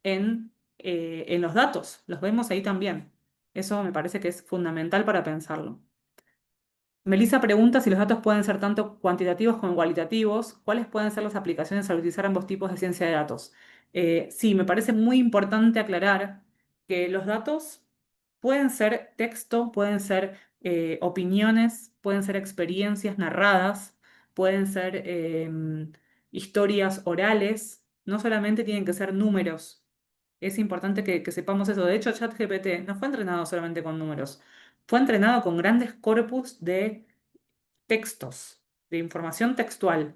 en los datos. Los vemos ahí también. Eso me parece que es fundamental para pensarlo. Melissa pregunta si los datos pueden ser tanto cuantitativos como cualitativos. ¿Cuáles pueden ser las aplicaciones al utilizar ambos tipos de ciencia de datos? Sí, me parece muy importante aclarar que los datos pueden ser texto, pueden ser opiniones, pueden ser experiencias narradas, pueden ser historias orales, no solamente tienen que ser números. Es importante que sepamos eso. De hecho, ChatGPT no fue entrenado solamente con números, fue entrenado con grandes corpus de textos, de información textual.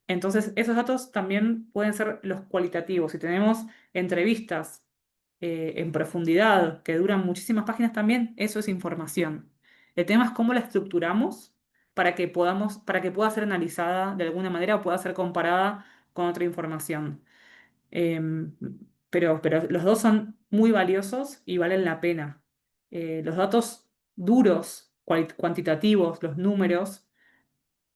Entonces, esos datos también pueden ser los cualitativos. Si tenemos entrevistas en profundidad que duran muchísimas páginas también, eso es información. El tema es cómo la estructuramos para que pueda ser analizada de alguna manera o pueda ser comparada con otra información. Em, pero los dos son muy valiosos y valen la pena. Los datos duros, cuantitativos, los números,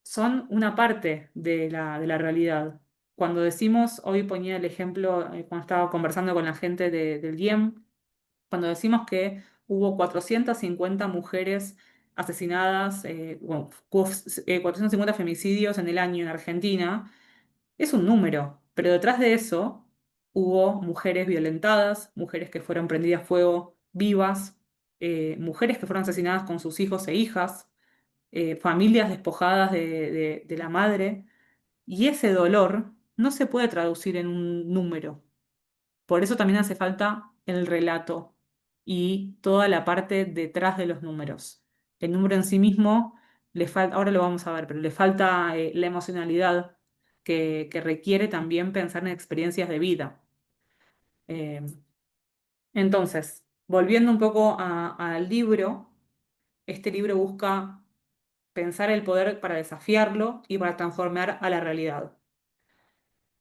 son una parte de la realidad. Cuando decimos, hoy ponía el ejemplo, cuando estaba conversando con la gente del DIEM, cuando decimos que hubo 450 mujeres asesinadas, bueno, hubo 450 femicidios en el año en Argentina, es un número, pero detrás de eso hubo mujeres violentadas, mujeres que fueron prendidas a fuego vivas, mujeres que fueron asesinadas con sus hijos e hijas, familias despojadas de la madre, y ese dolor no se puede traducir en un número. Por eso también hace falta el relato y toda la parte detrás de los números. El número en sí mismo le falta, ahora lo vamos a ver, pero le falta la emocionalidad que requiere también pensar en experiencias de vida. Eh, entonces, volviendo un poco al libro, este libro busca pensar el poder para desafiarlo y para transformar a la realidad.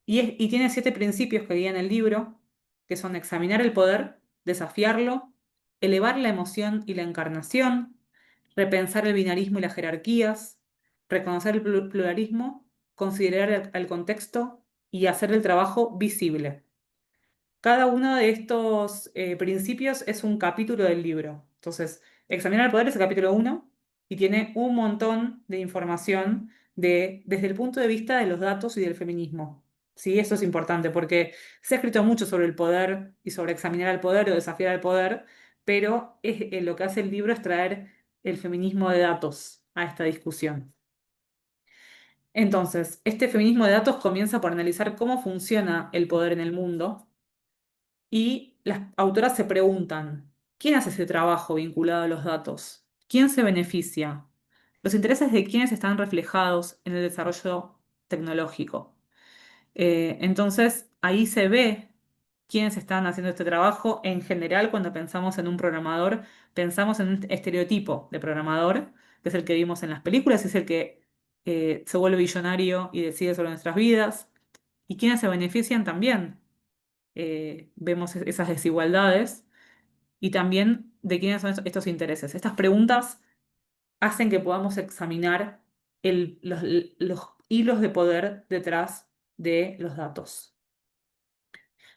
Y tiene 7 principios que guían el libro, que son examinar el poder, desafiarlo, elevar la emoción y la encarnación, repensar el binarismo y las jerarquías, reconocer el pluralismo, considerar el contexto y hacer el trabajo visible. Cada uno de estos principios es un capítulo del libro. Entonces, examinar el poder es el capítulo 1 y tiene un montón de información desde el punto de vista de los datos y del feminismo. Sí, eso es importante porque se ha escrito mucho sobre el poder y sobre examinar al poder o desafiar al poder, pero lo que hace el libro es traer el feminismo de datos a esta discusión. Entonces, este feminismo de datos comienza por analizar cómo funciona el poder en el mundo y las autoras se preguntan, ¿quién hace ese trabajo vinculado a los datos? ¿Quién se beneficia? Los intereses de quiénes están reflejados en el desarrollo tecnológico. Entonces, ahí se ve quiénes están haciendo este trabajo. En general, cuando pensamos en un programador, pensamos en un estereotipo de programador, que es el que vimos en las películas, es el que se vuelve billonario y decide sobre nuestras vidas. ¿Y quiénes se benefician también? Vemos esas desigualdades y también de quiénes son estos intereses. Estas preguntas hacen que podamos examinar los hilos de poder detrás de los datos.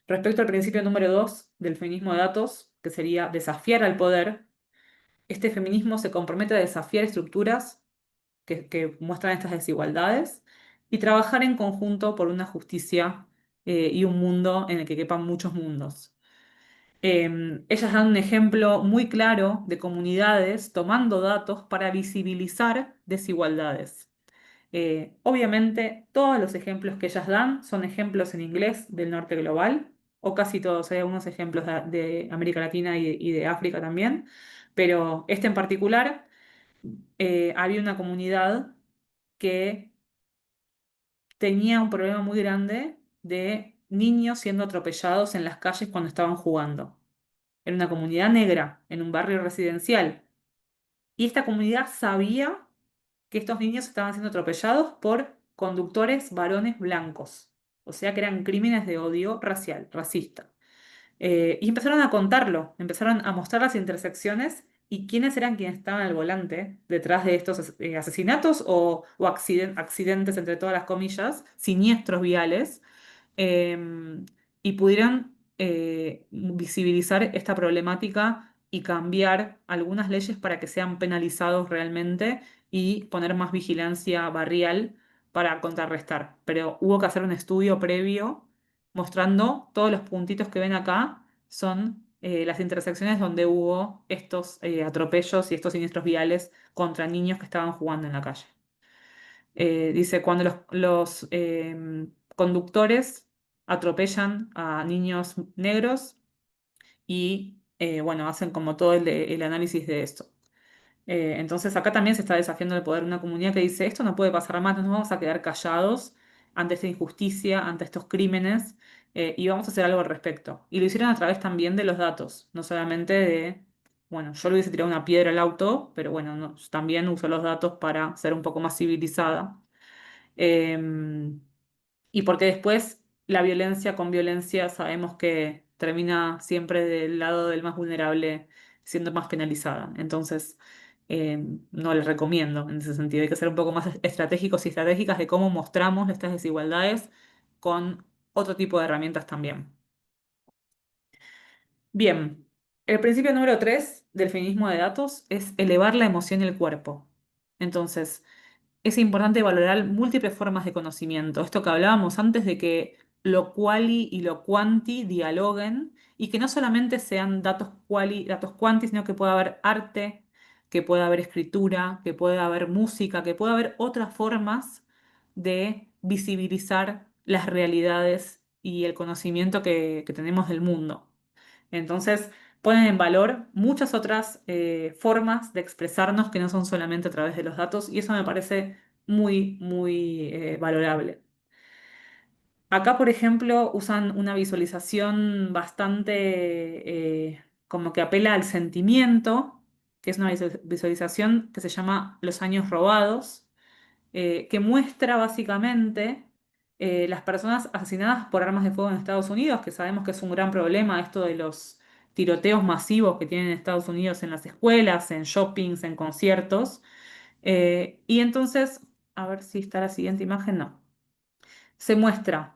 Respecto al principio número 2 del feminismo de datos, que sería desafiar al poder, este feminismo se compromete a desafiar estructuras que muestran estas desigualdades y trabajar en conjunto por una justicia y un mundo en el que quepan muchos mundos. Ellas dan un ejemplo muy claro de comunidades tomando datos para visibilizar desigualdades. Obviamente, todos los ejemplos que ellas dan son ejemplos en inglés del norte global, o casi todos, hay algunos ejemplos de América Latina y de África también, pero este en particular, había una comunidad que tenía un problema muy grande de niños siendo atropellados en las calles cuando estaban jugando. Era una comunidad negra, en un barrio residencial. Y esta comunidad sabía que estos niños estaban siendo atropellados por conductores varones blancos. O sea que eran crímenes de odio racial, racista. Y empezaron a contarlo, empezaron a mostrar las intersecciones y quiénes eran quienes estaban al volante detrás de estos asesinatos o accidentes, entre todas las comillas, siniestros viales, em, y pudieron visibilizar esta problemática y cambiar algunas leyes para que sean penalizados realmente y poner más vigilancia barrial para contrarrestar. Pero hubo que hacer un estudio previo mostrando todos los puntitos que ven acá son las intersecciones donde hubo estos atropellos y estos siniestros viales contra niños que estaban jugando en la calle. Dice, cuando los conductores atropellan a niños negros y, bueno, hacen como todo el análisis de esto. Entonces acá también se está desafiando el poder de una comunidad que dice, esto no puede pasar más, no nos vamos a quedar callados ante esta injusticia, ante estos crímenes, y vamos a hacer algo al respecto. Y lo hicieron a través también de los datos, no solamente de, bueno, yo le hubiese tirado una piedra al auto, pero bueno, también uso los datos para ser un poco más civilizada. Em, y porque después la violencia con violencia sabemos que termina siempre del lado del más vulnerable siendo más penalizada. Entonces, no les recomiendo en ese sentido. Hay que ser un poco más estratégicos y estratégicas de cómo mostramos estas desigualdades con otro tipo de herramientas también. Bien, el principio número 3 del feminismo de datos es elevar la emoción y el cuerpo. Entonces, es importante valorar múltiples formas de conocimiento. Esto que hablábamos antes de que lo quali y lo quanti dialoguen y que no solamente sean datos quali, datos quanti, sino que pueda haber arte, que pueda haber escritura, que pueda haber música, que pueda haber otras formas de visibilizar las realidades y el conocimiento que tenemos del mundo. Entonces, ponen en valor muchas otras formas de expresarnos que no son solamente a través de los datos y eso me parece muy, muy valorable. Acá, por ejemplo, usan una visualización bastante como que apela al sentimiento, que es una visualización que se llama Los años robados, que muestra básicamente las personas asesinadas por armas de fuego en Estados Unidos, que sabemos que es un gran problema esto de los tiroteos masivos que tienen en Estados Unidos en las escuelas, en shoppings, en conciertos. Y entonces, a ver si está la siguiente imagen, no. Se muestra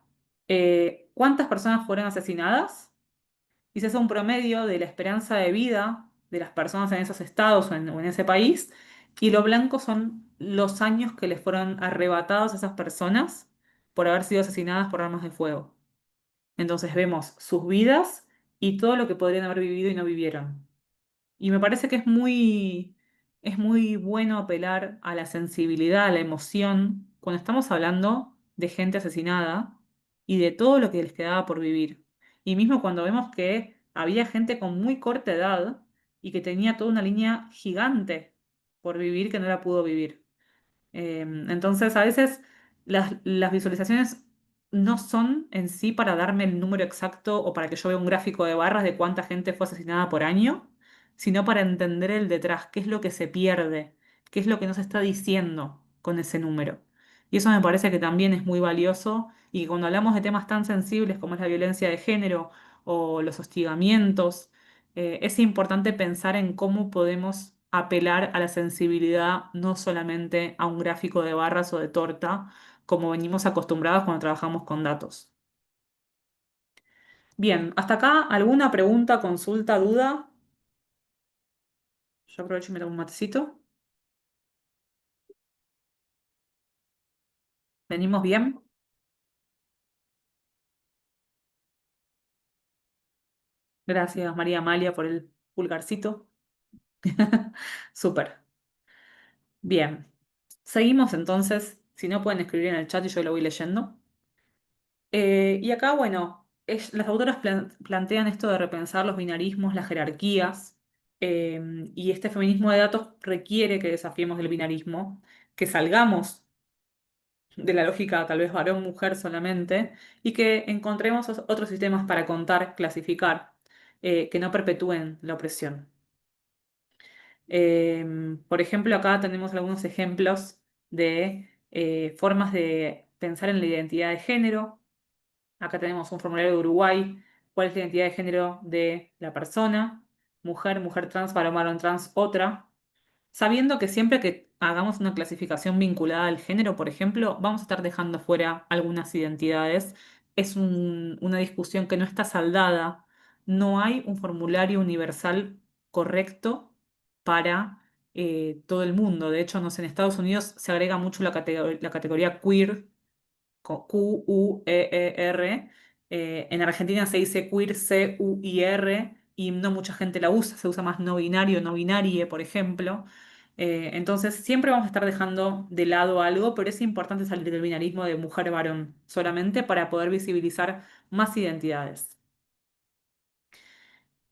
cuántas personas fueron asesinadas y se hace un promedio de la esperanza de vida de las personas en esos estados o en ese país, y lo blanco son los años que les fueron arrebatados a esas personas por haber sido asesinadas por armas de fuego. Entonces vemos sus vidas y todo lo que podrían haber vivido y no vivieron. Y me parece que es muy bueno apelar a la sensibilidad, a la emoción, cuando estamos hablando de gente asesinada y de todo lo que les quedaba por vivir. Y mismo cuando vemos que había gente con muy corta edad y que tenía toda una línea gigante por vivir que no la pudo vivir. Entonces, a veces las visualizaciones no son en sí para darme el número exacto o para que yo vea un gráfico de barras de cuánta gente fue asesinada por año, sino para entender el detrás, qué es lo que se pierde, qué es lo que nos está diciendo con ese número. Y eso me parece que también es muy valioso y que cuando hablamos de temas tan sensibles como es la violencia de género o los hostigamientos, es importante pensar en cómo podemos apelar a la sensibilidad, no solamente a un gráfico de barras o de torta, como venimos acostumbrados cuando trabajamos con datos. Bien, hasta acá, ¿alguna pregunta, consulta, duda? Yo aprovecho y me tomo un matecito. ¿Venimos bien? Gracias, María Amalia, por el pulgarcito. Súper. Bien. Seguimos entonces. Si no, pueden escribir en el chat y yo lo voy leyendo. Y acá, bueno, las autoras plantean esto de repensar los binarismos, las jerarquías, y este feminismo de datos requiere que desafiemos el binarismo, que salgamos de la lógica tal vez varón-mujer solamente, y que encontremos otros sistemas para contar, clasificar, que no perpetúen la opresión. Por ejemplo, acá tenemos algunos ejemplos de formas de pensar en la identidad de género. Acá tenemos un formulario de Uruguay. ¿Cuál es la identidad de género de la persona? Mujer, mujer trans, varón, varón trans, otra. Sabiendo que siempre que hagamos una clasificación vinculada al género, por ejemplo, vamos a estar dejando fuera algunas identidades. Es una discusión que no está saldada. No hay un formulario universal correcto para todo el mundo. De hecho, no sé, en Estados Unidos se agrega mucho la categoría queer, Q-U-E-E-R. En Argentina se dice queer, C-U-I-R, y no mucha gente la usa, se usa más no binario, no binarie, por ejemplo. Entonces, siempre vamos a estar dejando de lado algo, pero es importante salir del binarismo de mujer-varón solamente para poder visibilizar más identidades.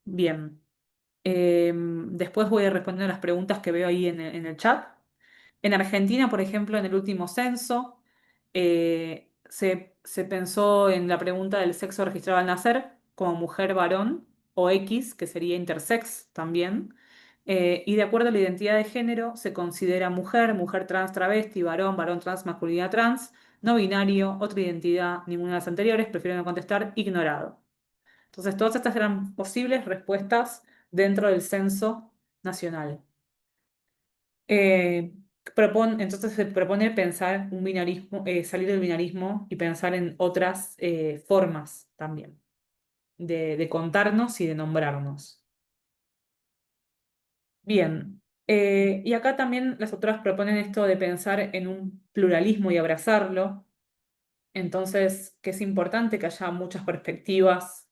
Bien. Después voy a responder las preguntas que veo ahí en el chat. En Argentina, por ejemplo, en el último censo, se pensó en la pregunta del sexo registrado al nacer como mujer, varón o X, que sería intersex también. Y de acuerdo a la identidad de género, se considera mujer, mujer trans, travesti, varón, varón trans, masculinidad trans, no binario, otra identidad, ninguna de las anteriores, prefiero no contestar, ignorado. Entonces, todas estas eran posibles respuestas dentro del censo nacional. Eh, entonces se propone pensar un binarismo, salir del binarismo y pensar en otras formas también de contarnos y de nombrarnos. Bien, y acá también las autoras proponen esto de pensar en un pluralismo y abrazarlo. Entonces, que es importante que haya muchas perspectivas,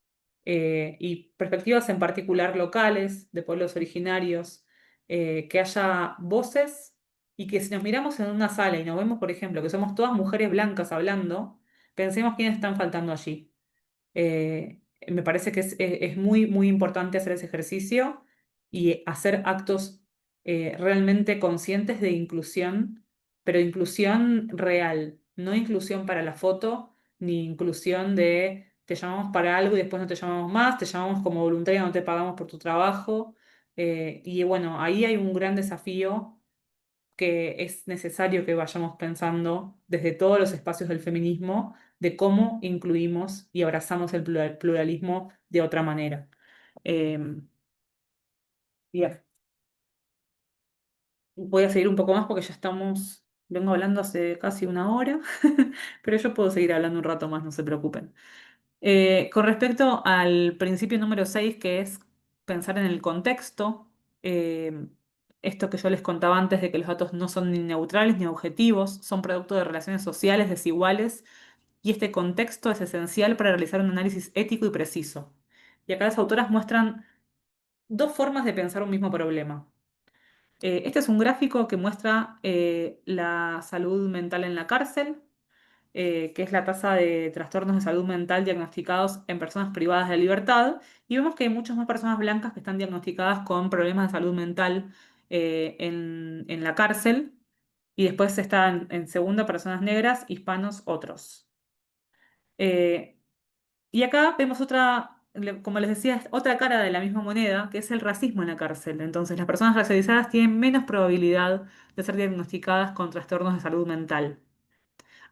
y perspectivas en particular locales, de pueblos originarios, que haya voces y que si nos miramos en una sala y nos vemos, por ejemplo, que somos todas mujeres blancas hablando, pensemos quiénes están faltando allí. Me parece que es muy, muy importante hacer ese ejercicio y hacer actos realmente conscientes de inclusión, pero inclusión real, no inclusión para la foto, ni inclusión de te llamamos para algo y después no te llamamos más, te llamamos como voluntaria, no te pagamos por tu trabajo. Y bueno, ahí hay un gran desafío que es necesario que vayamos pensando desde todos los espacios del feminismo de cómo incluimos y abrazamos el pluralismo de otra manera. Bien, voy a seguir un poco más porque ya vengo hablando hace casi una hora, pero yo puedo seguir hablando un rato más, no se preocupen. Con respecto al principio número 6, que es pensar en el contexto, eh, esto que yo les contaba antes de que los datos no son ni neutrales ni objetivos, son producto de relaciones sociales desiguales, y este contexto es esencial para realizar un análisis ético y preciso. Y acá las autoras muestran dos formas de pensar un mismo problema. Este es un gráfico que muestra la salud mental en la cárcel, que es la tasa de trastornos de salud mental diagnosticados en personas privadas de libertad, y vemos que hay muchas más personas blancas que están diagnosticadas con problemas de salud mental en la cárcel, y después están en segunda personas negras, hispanos, otros. Eh, y acá vemos otra, como les decía, es otra cara de la misma moneda, que es el racismo en la cárcel. Entonces, las personas racializadas tienen menos probabilidad de ser diagnosticadas con trastornos de salud mental.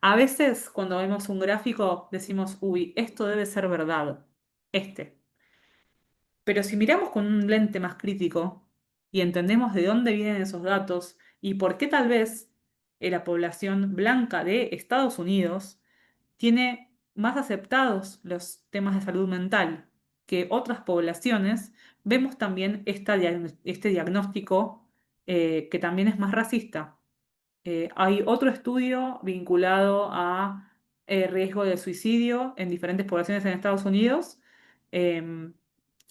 A veces, cuando vemos un gráfico, decimos, uy, esto debe ser verdad, este. Pero si miramos con un lente más crítico y entendemos de dónde vienen esos datos y por qué tal vez la población blanca de Estados Unidos tiene más aceptados los temas de salud mental que otras poblaciones, vemos también este diagnóstico que también es más racista. Hay otro estudio vinculado a riesgo de suicidio en diferentes poblaciones en Estados Unidos, em,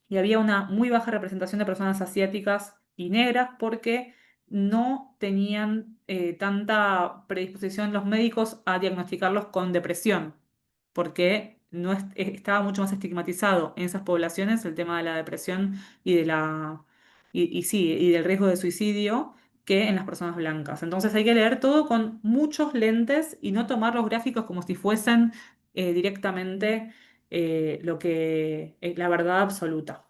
y había una muy baja representación de personas asiáticas y negras porque no tenían tanta predisposición los médicos a diagnosticarlos con depresión, porque no estaba mucho más estigmatizado en esas poblaciones el tema de la depresión y de sí, y del riesgo de suicidio que en las personas blancas. Entonces hay que leer todo con muchos lentes y no tomar los gráficos como si fuesen directamente lo que es la verdad absoluta.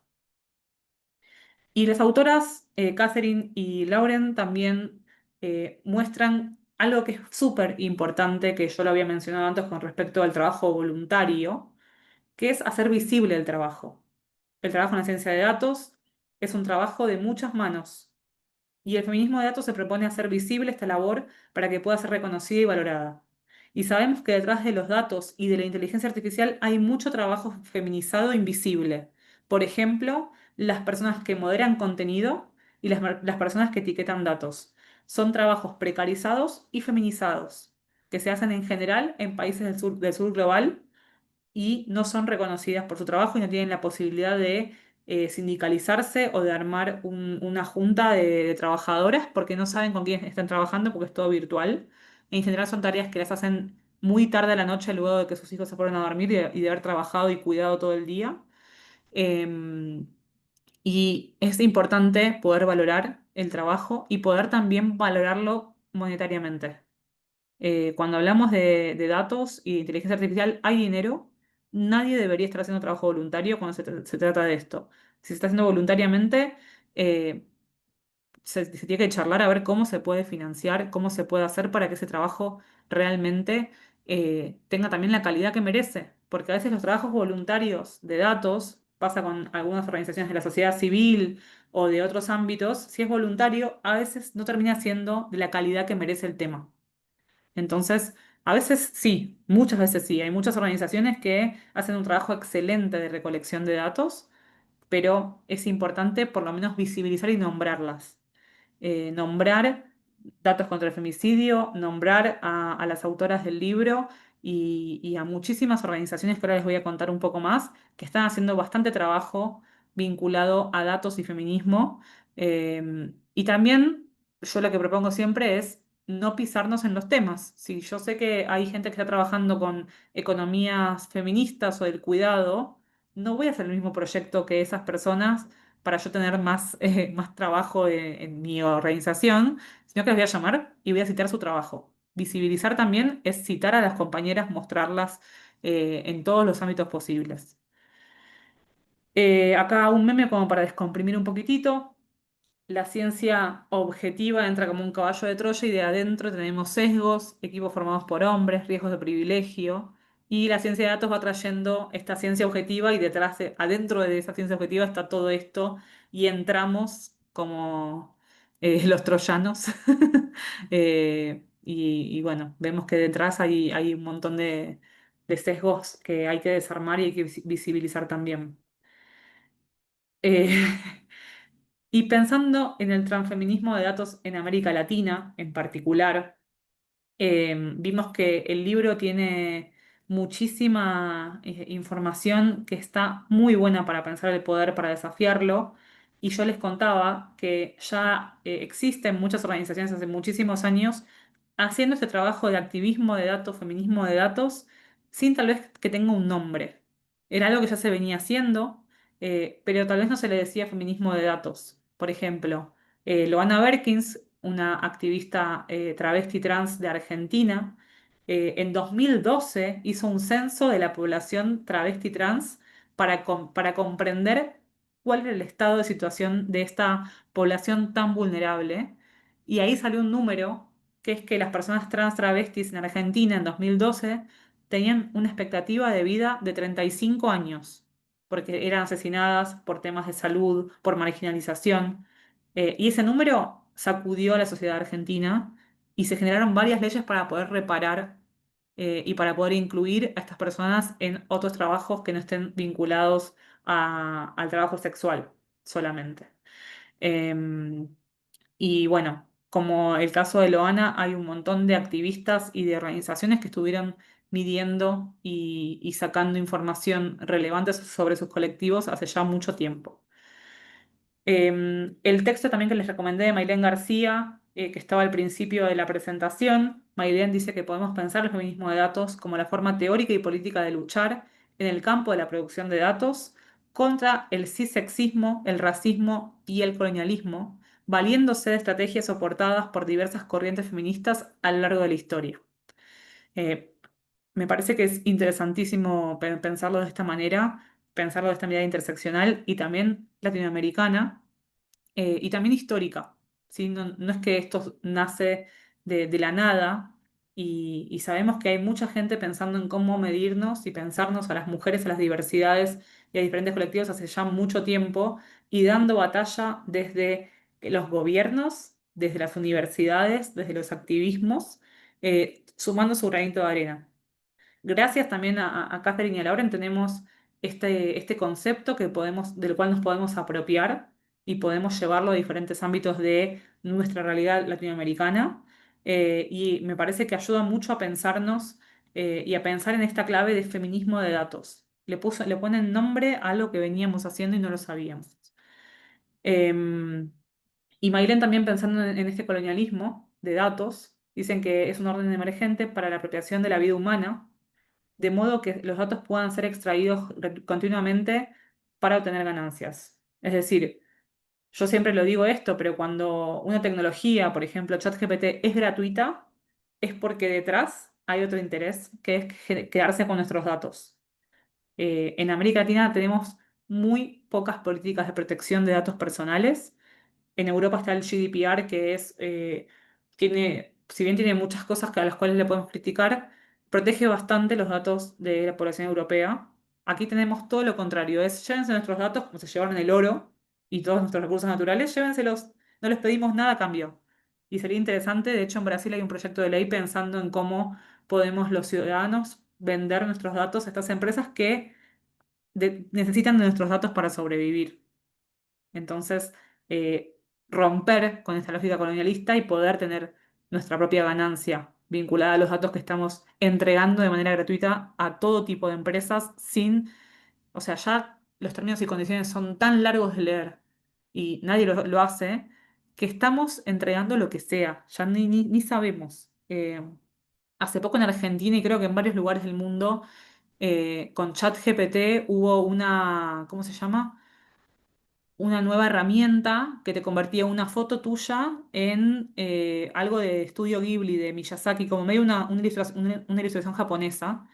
Y las autoras Catherine y Lauren también muestran algo que es súper importante, que yo lo había mencionado antes con respecto al trabajo voluntario, que es hacer visible el trabajo. El trabajo en la ciencia de datos es un trabajo de muchas manos. Y el feminismo de datos se propone hacer visible esta labor para que pueda ser reconocida y valorada. Y sabemos que detrás de los datos y de la inteligencia artificial hay mucho trabajo feminizado e invisible. Por ejemplo, las personas que moderan contenido y las personas que etiquetan datos. Son trabajos precarizados y feminizados, que se hacen en general en países del sur global y no son reconocidas por su trabajo y no tienen la posibilidad de sindicalizarse o de armar una junta de trabajadoras porque no saben con quién están trabajando porque es todo virtual. En general son tareas que las hacen muy tarde a la noche luego de que sus hijos se fueron a dormir y de haber trabajado y cuidado todo el día. Em, y es importante poder valorar el trabajo y poder también valorarlo monetariamente. Cuando hablamos de datos y de inteligencia artificial, hay dinero. Nadie debería estar haciendo trabajo voluntario cuando se trata de esto. Si se está haciendo voluntariamente, eh, se tiene que charlar a ver cómo se puede financiar, cómo se puede hacer para que ese trabajo realmente tenga también la calidad que merece. Porque a veces los trabajos voluntarios de datos, pasa con algunas organizaciones de la sociedad civil o de otros ámbitos, si es voluntario, a veces no termina siendo de la calidad que merece el tema. Entonces, a veces sí, muchas veces sí. Hay muchas organizaciones que hacen un trabajo excelente de recolección de datos, pero es importante por lo menos visibilizar y nombrarlas. Nombrar datos contra el femicidio, nombrar a las autoras del libro y a muchísimas organizaciones que ahora les voy a contar un poco más, que están haciendo bastante trabajo vinculado a datos y feminismo. Y también yo lo que propongo siempre es no pisarnos en los temas. Si yo sé que hay gente que está trabajando con economías feministas o del cuidado, no voy a hacer el mismo proyecto que esas personas para yo tener más trabajo en mi organización, sino que las voy a llamar y voy a citar su trabajo. Visibilizar también es citar a las compañeras, mostrarlas en todos los ámbitos posibles. Acá un meme como para descomprimir un poquitito. La ciencia objetiva entra como un caballo de Troya y de adentro tenemos sesgos, equipos formados por hombres, riesgos de privilegio. Y la ciencia de datos va trayendo esta ciencia objetiva y adentro de esa ciencia objetiva está todo esto y entramos como los troyanos. Y bueno, vemos que detrás hay un montón de sesgos que hay que desarmar y hay que visibilizar también. Eh, Y pensando en el transfeminismo de datos en América Latina en particular, vimos que el libro tiene muchísima información que está muy buena para pensar el poder, para desafiarlo. Y yo les contaba que ya existen muchas organizaciones hace muchísimos años haciendo este trabajo de activismo de datos, feminismo de datos, sin tal vez que tenga un nombre. Era algo que ya se venía haciendo, pero tal vez no se le decía feminismo de datos. Por ejemplo, Loana Berkins, una activista travesti trans de Argentina, en 2012 hizo un censo de la población travesti trans para comprender cuál era el estado de situación de esta población tan vulnerable. Y ahí salió un número, que es que las personas trans travestis en Argentina en 2012 tenían una expectativa de vida de 35 años, porque eran asesinadas por temas de salud, por marginalización. Y ese número sacudió a la sociedad argentina y se generaron varias leyes para poder reparar y para poder incluir a estas personas en otros trabajos que no estén vinculados al trabajo sexual solamente. Em, y bueno, como el caso de Loana, hay un montón de activistas y de organizaciones que estuvieron midiendo y sacando información relevante sobre sus colectivos hace ya mucho tiempo. El texto también que les recomendé de Mailén García, que estaba al principio de la presentación, Mailén dice que podemos pensar el feminismo de datos como la forma teórica y política de luchar en el campo de la producción de datos contra el cisexismo, el racismo y el colonialismo, valiéndose de estrategias soportadas por diversas corrientes feministas a lo largo de la historia. Eh, Me parece que es interesantísimo pensarlo de esta manera, pensarlo de esta manera interseccional y también latinoamericana y también histórica, ¿sí? No es que esto nace de la nada y sabemos que hay mucha gente pensando en cómo medirnos y pensarnos a las mujeres, a las diversidades y a diferentes colectivos hace ya mucho tiempo y dando batalla desde los gobiernos, desde las universidades, desde los activismos, sumando su granito de arena. Gracias también a Catherine y a Lauren tenemos este concepto del cual nos podemos apropiar y podemos llevarlo a diferentes ámbitos de nuestra realidad latinoamericana. Y me parece que ayuda mucho a pensarnos y a pensar en esta clave de feminismo de datos. Le ponen nombre a lo que veníamos haciendo y no lo sabíamos. Em, y Maylen también pensando en este colonialismo de datos, dicen que es un orden emergente para la apropiación de la vida humana de modo que los datos puedan ser extraídos continuamente para obtener ganancias. Es decir, yo siempre lo digo esto, pero cuando una tecnología, por ejemplo, ChatGPT, es gratuita, es porque detrás hay otro interés, que es quedarse con nuestros datos. En América Latina tenemos muy pocas políticas de protección de datos personales. En Europa está el GDPR, que si bien tiene muchas cosas a las cuales le podemos criticar, protege bastante los datos de la población europea. Aquí tenemos todo lo contrario, llévense nuestros datos como se llevaron el oro y todos nuestros recursos naturales, llévenselos, no les pedimos nada a cambio. Y sería interesante, de hecho en Brasil hay un proyecto de ley pensando en cómo podemos los ciudadanos vender nuestros datos a estas empresas que necesitan de nuestros datos para sobrevivir. Entonces, eh, romper con esta lógica colonialista y poder tener nuestra propia ganancia vinculada a los datos que estamos entregando de manera gratuita a todo tipo de empresas o sea, ya los términos y condiciones son tan largos de leer y nadie lo hace, que estamos entregando lo que sea, ya ni sabemos. Hace poco en Argentina y creo que en varios lugares del mundo, con ChatGPT hubo ¿cómo se llama? Una nueva herramienta que te convertía una foto tuya en algo de estudio Ghibli, de Miyazaki, como medio una ilustración japonesa.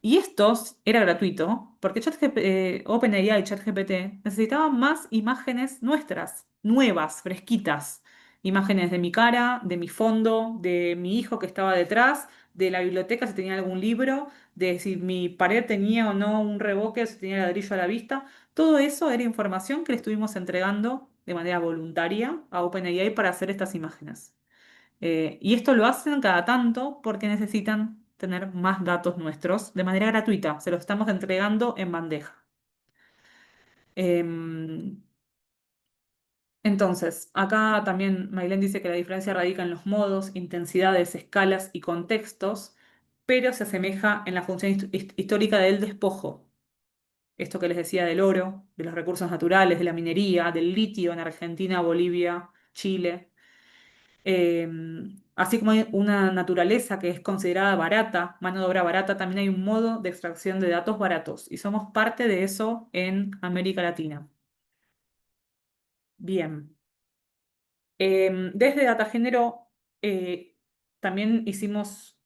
Y esto era gratuito porque OpenAI y ChatGPT necesitaban más imágenes nuestras, nuevas, fresquitas. Imágenes de mi cara, de mi fondo, de mi hijo que estaba detrás, de la biblioteca si tenía algún libro, de si mi pared tenía o no un revoque, si tenía ladrillo a la vista. Todo eso era información que le estuvimos entregando de manera voluntaria a OpenAI para hacer estas imágenes. Y esto lo hacen cada tanto porque necesitan tener más datos nuestros de manera gratuita. Se los estamos entregando en bandeja. Em, entonces, acá también Mailén dice que la diferencia radica en los modos, intensidades, escalas y contextos, pero se asemeja en la función histórica del despojo. Esto que les decía del oro, de los recursos naturales, de la minería, del litio en Argentina, Bolivia, Chile. Eh, Así como hay una naturaleza que es considerada barata, mano de obra barata, también hay un modo de extracción de datos baratos y somos parte de eso en América Latina. Bien. Desde Datagénero también dimos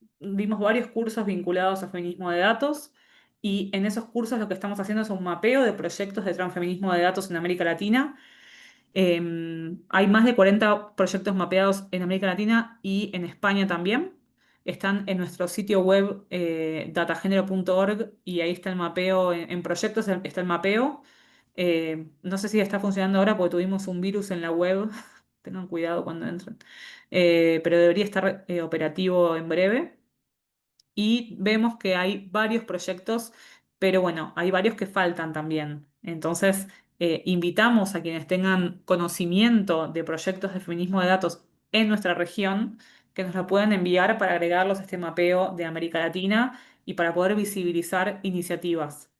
varios cursos vinculados a feminismo de datos y en esos cursos lo que estamos haciendo es un mapeo de proyectos de transfeminismo de datos en América Latina. Hay más de 40 proyectos mapeados en América Latina y en España también. Están en nuestro sitio web datagénero.org y ahí está el mapeo, en proyectos está el mapeo. No sé si está funcionando ahora porque tuvimos un virus en la web, tengan cuidado cuando entren. Pero debería estar operativo en breve. y vemos que hay varios proyectos, pero bueno, hay varios que faltan también. Entonces, invitamos a quienes tengan conocimiento de proyectos de feminismo de datos en nuestra región, que nos lo puedan enviar para agregarlos a este mapeo de América Latina y para poder visibilizar iniciativas.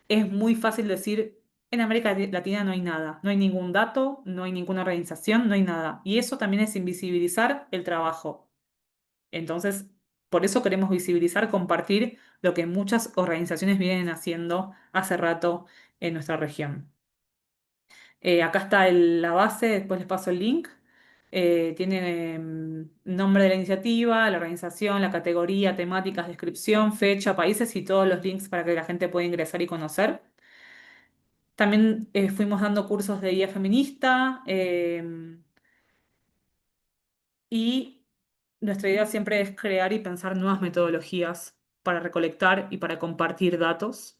Es muy fácil decir, en América Latina no hay nada, no hay ningún dato, no hay ninguna organización, no hay nada. Y eso también es invisibilizar el trabajo. Entonces, por eso queremos visibilizar, compartir lo que muchas organizaciones vienen haciendo hace rato en nuestra región. Acá está la base, después les paso el link. Tiene nombre de la iniciativa, la organización, la categoría, temáticas, descripción, fecha, países y todos los links para que la gente pueda ingresar y conocer. También fuimos dando cursos de guía feminista y nuestra idea siempre es crear y pensar nuevas metodologías para recolectar y para compartir datos.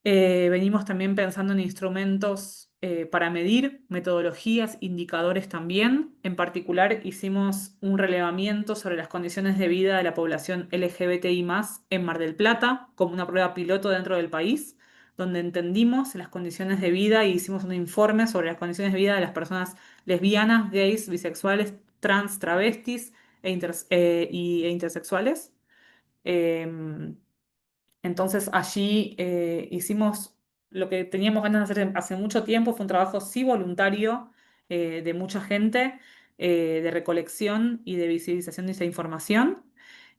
Venimos también pensando en instrumentos para medir, metodologías, indicadores también. En particular, hicimos un relevamiento sobre las condiciones de vida de la población LGBTI+ en Mar del Plata, como una prueba piloto dentro del país, donde entendimos las condiciones de vida y hicimos un informe sobre las condiciones de vida de las personas lesbianas, gays, bisexuales, trans, travestis e intersexuales. Em, entonces allí hicimos lo que teníamos ganas de hacer hace mucho tiempo, fue un trabajo sí voluntario de mucha gente, de recolección y de visibilización de esa información.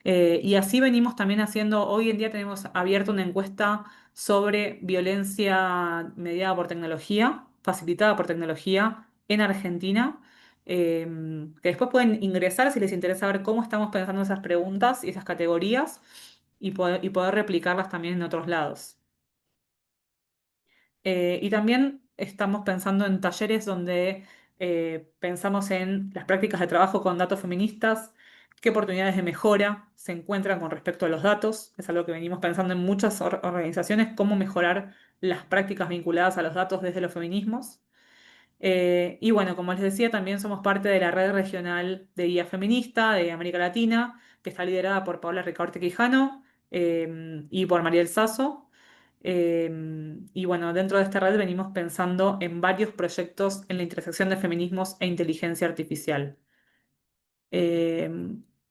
Y así venimos también haciendo, hoy en día tenemos abierto una encuesta sobre violencia mediada por tecnología, facilitada por tecnología en Argentina. Que después pueden ingresar si les interesa ver cómo estamos pensando esas preguntas y esas categorías y poder replicarlas también en otros lados. Y también estamos pensando en talleres donde pensamos en las prácticas de trabajo con datos feministas, qué oportunidades de mejora se encuentran con respecto a los datos. Es algo que venimos pensando en muchas organizaciones, cómo mejorar las prácticas vinculadas a los datos desde los feminismos. Y bueno, como les decía, también somos parte de la red regional de guía feminista de América Latina, que está liderada por Paola Ricaurte Quijano y por Mariel Sasso. Y bueno, dentro de esta red venimos pensando en varios proyectos en la intersección de feminismos e inteligencia artificial. Eh,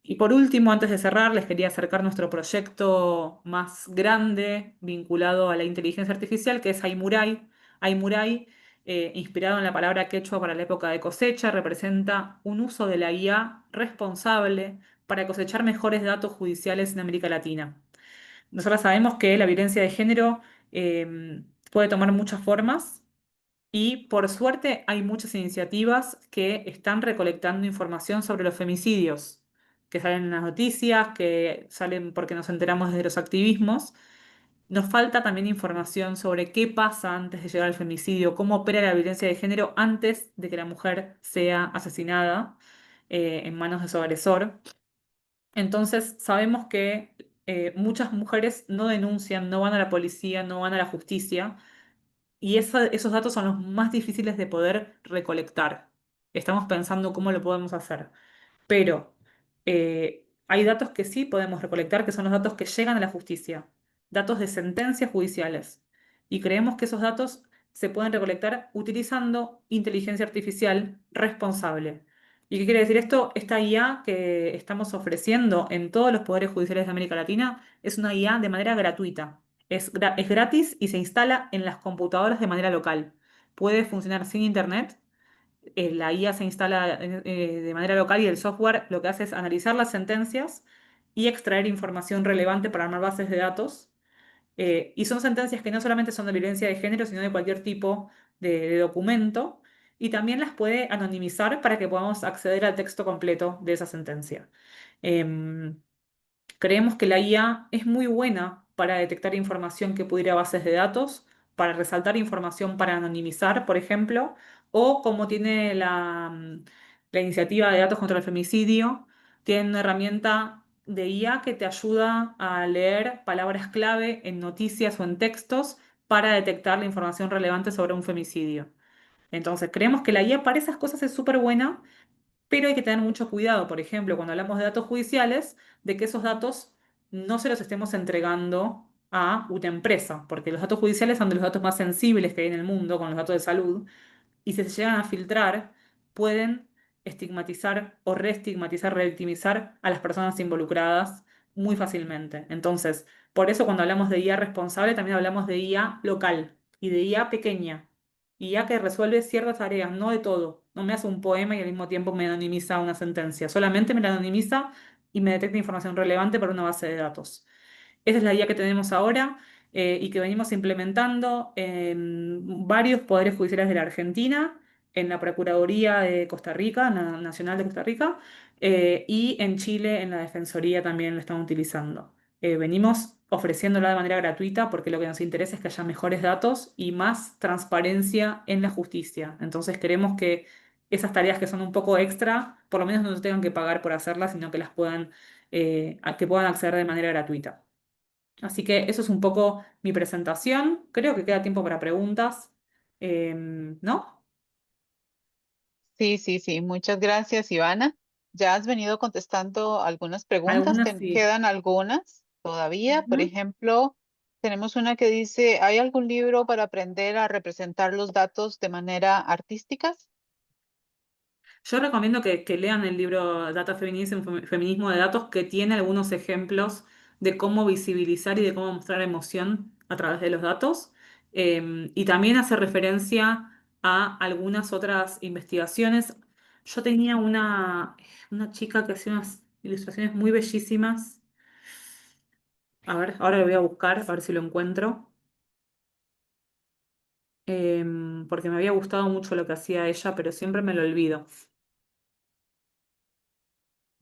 y por último, antes de cerrar, les quería acercar nuestro proyecto más grande vinculado a la inteligencia artificial, que es Aimurai. Aimurai, inspirado en la palabra quechua para la época de cosecha, representa un uso de la IA responsable para cosechar mejores datos judiciales en América Latina. Nosotros sabemos que la violencia de género puede tomar muchas formas y por suerte hay muchas iniciativas que están recolectando información sobre los femicidios, que salen en las noticias, que salen porque nos enteramos desde los activismos. Nos falta también información sobre qué pasa antes de llegar al femicidio, cómo opera la violencia de género antes de que la mujer sea asesinada en manos de su agresor. Entonces sabemos que muchas mujeres no denuncian, no van a la policía, no van a la justicia y esos datos son los más difíciles de poder recolectar. Estamos pensando cómo lo podemos hacer. Pero hay datos que sí podemos recolectar, que son los datos que llegan a la justicia, datos de sentencias judiciales. Y creemos que esos datos se pueden recolectar utilizando inteligencia artificial responsable. ¿Y qué quiere decir esto? Esta IA que estamos ofreciendo en todos los poderes judiciales de América Latina es una IA de manera gratuita. Es gratis y se instala en las computadoras de manera local. Puede funcionar sin internet. La IA se instala de manera local y el software lo que hace es analizar las sentencias y extraer información relevante para armar bases de datos. Y son sentencias que no solamente son de violencia de género, sino de cualquier tipo de documento. Y también las puede anonimizar para que podamos acceder al texto completo de esa sentencia. Em, Creemos que la IA es muy buena para detectar información que pudiera ir a bases de datos, para resaltar información para anonimizar, por ejemplo, o como tiene la iniciativa de datos contra el femicidio, tiene una herramienta de IA que te ayuda a leer palabras clave en noticias o en textos para detectar la información relevante sobre un femicidio. Entonces, creemos que la IA para esas cosas es súper buena, pero hay que tener mucho cuidado, por ejemplo, cuando hablamos de datos judiciales, de que esos datos no se los estemos entregando a una empresa, porque los datos judiciales son de los datos más sensibles que hay en el mundo, con los datos de salud, y si se llegan a filtrar, pueden estigmatizar o reestigmatizar, revictimizar a las personas involucradas muy fácilmente. Entonces, por eso cuando hablamos de IA responsable, también hablamos de IA local y de IA pequeña. IA que resuelve ciertas tareas, no de todo. No me hace un poema y al mismo tiempo me anonimiza una sentencia. Solamente me la anonimiza y me detecta información relevante para una base de datos. Esa es la guía que tenemos ahora y que venimos implementando en varios poderes judiciales de la Argentina, en la Procuraduría de Costa Rica, Nacional de Costa Rica, y en Chile, en la Defensoría también lo estamos utilizando. Venimos ofreciéndola de manera gratuita porque lo que nos interesa es que haya mejores datos y más transparencia en la justicia. Entonces queremos que esas tareas que son un poco extra, por lo menos no tengan que pagar por hacerlas, sino que las puedan, que puedan acceder de manera gratuita. Así que eso es un poco mi presentación. Creo que queda tiempo para preguntas, ¿no? Sí, sí, sí. Muchas gracias, Ivana. Ya has venido contestando algunas preguntas. Algunas sí. Quedan algunas todavía. Por Ujú. ejemplo, tenemos una que dice, ¿hay algún libro para aprender a representar los datos de manera artística? Yo recomiendo que lean el libro Data Feminism, Feminismo de Datos, que tiene algunos ejemplos de cómo visibilizar y de cómo mostrar emoción a través de los datos. Y también hace referencia a algunas otras investigaciones. Yo tenía una chica que hacía unas ilustraciones muy bellísimas. A ver, ahora lo voy a buscar, a ver si lo encuentro. Porque me había gustado mucho lo que hacía ella, pero siempre me lo olvido.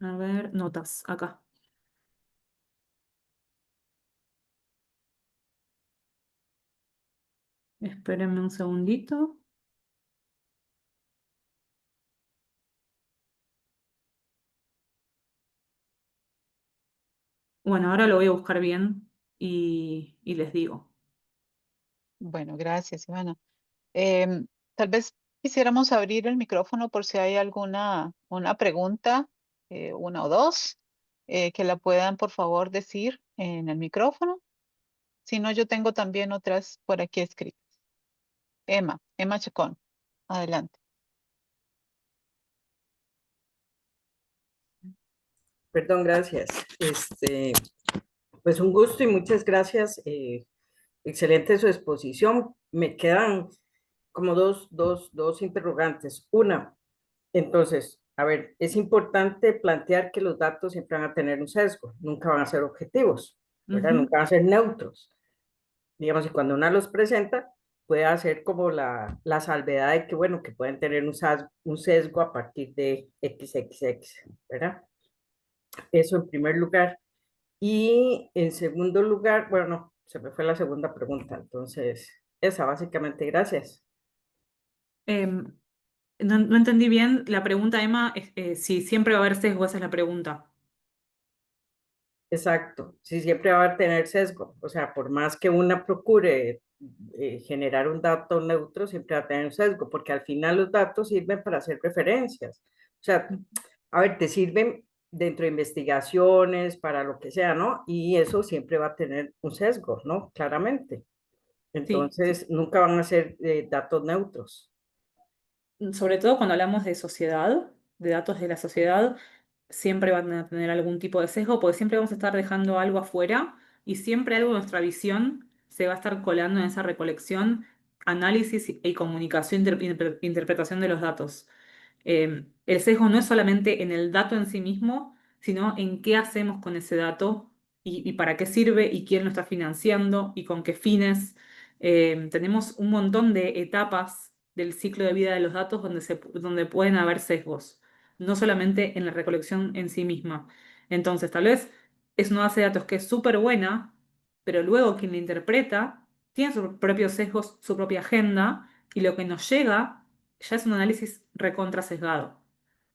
A ver, notas, acá. Espérenme un segundito. Bueno, ahora lo voy a buscar bien y les digo. Bueno, gracias, Ivana. Em, Tal vez quisiéramos abrir el micrófono por si hay alguna una pregunta, una o dos, que la puedan, por favor, decir en el micrófono. Si no, yo tengo también otras por aquí escritas. Emma Chacón, adelante. Perdón, gracias. Pues un gusto y muchas gracias. Excelente su exposición. Me quedan como dos interrogantes. Una, entonces, a ver, es importante plantear que los datos siempre van a tener un sesgo, nunca van a ser objetivos, ¿verdad? Ujú. Nunca van a ser neutros. Digamos, y cuando una los presenta, puede hacer como la salvedad de que, bueno, que pueden tener un sesgo a partir de XXX, ¿verdad? Eso en primer lugar. Y en segundo lugar, bueno, no, se me fue la segunda pregunta, entonces, esa básicamente, gracias. Em, no entendí bien la pregunta, Emma. Si siempre va a haber sesgo, esa es la pregunta. Exacto, sí, siempre va a tener sesgo, o sea, por más que una procure generar un dato neutro, siempre va a tener un sesgo, porque al final los datos sirven para hacer referencias. O sea, a ver, te sirven dentro de investigaciones, para lo que sea, ¿no? Y eso siempre va a tener un sesgo, ¿no? Claramente. Sí, Entonces, nunca van a ser datos neutros. sobre todo cuando hablamos de sociedad, de datos de la sociedad, siempre van a tener algún tipo de sesgo, porque siempre vamos a estar dejando algo afuera y siempre algo de nuestra visión se va a estar colando en esa recolección, análisis y comunicación, interpretación de los datos. El sesgo no es solamente en el dato en sí mismo, sino en qué hacemos con ese dato y para qué sirve y quién lo está financiando y con qué fines. Tenemos un montón de etapas del ciclo de vida de los datos donde pueden haber sesgos, no solamente en la recolección en sí misma. Entonces, tal vez es una base de datos que es súper buena, pero luego quien la interpreta tiene sus propios sesgos, su propia agenda, y lo que nos llega ya es un análisis recontra sesgado.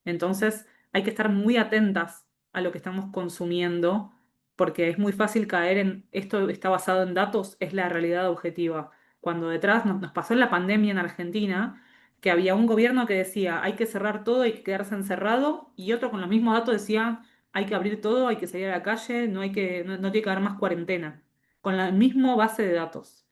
Entonces hay que estar muy atentas a lo que estamos consumiendo, porque es muy fácil caer en esto está basado en datos, es la realidad objetiva. Cuando detrás nos pasó en la pandemia en Argentina, que había un gobierno que decía hay que cerrar todo, hay que quedarse encerrado, y otro con los mismos datos decía hay que abrir todo, hay que salir a la calle, no tiene que haber más cuarentena, con la misma base de datos.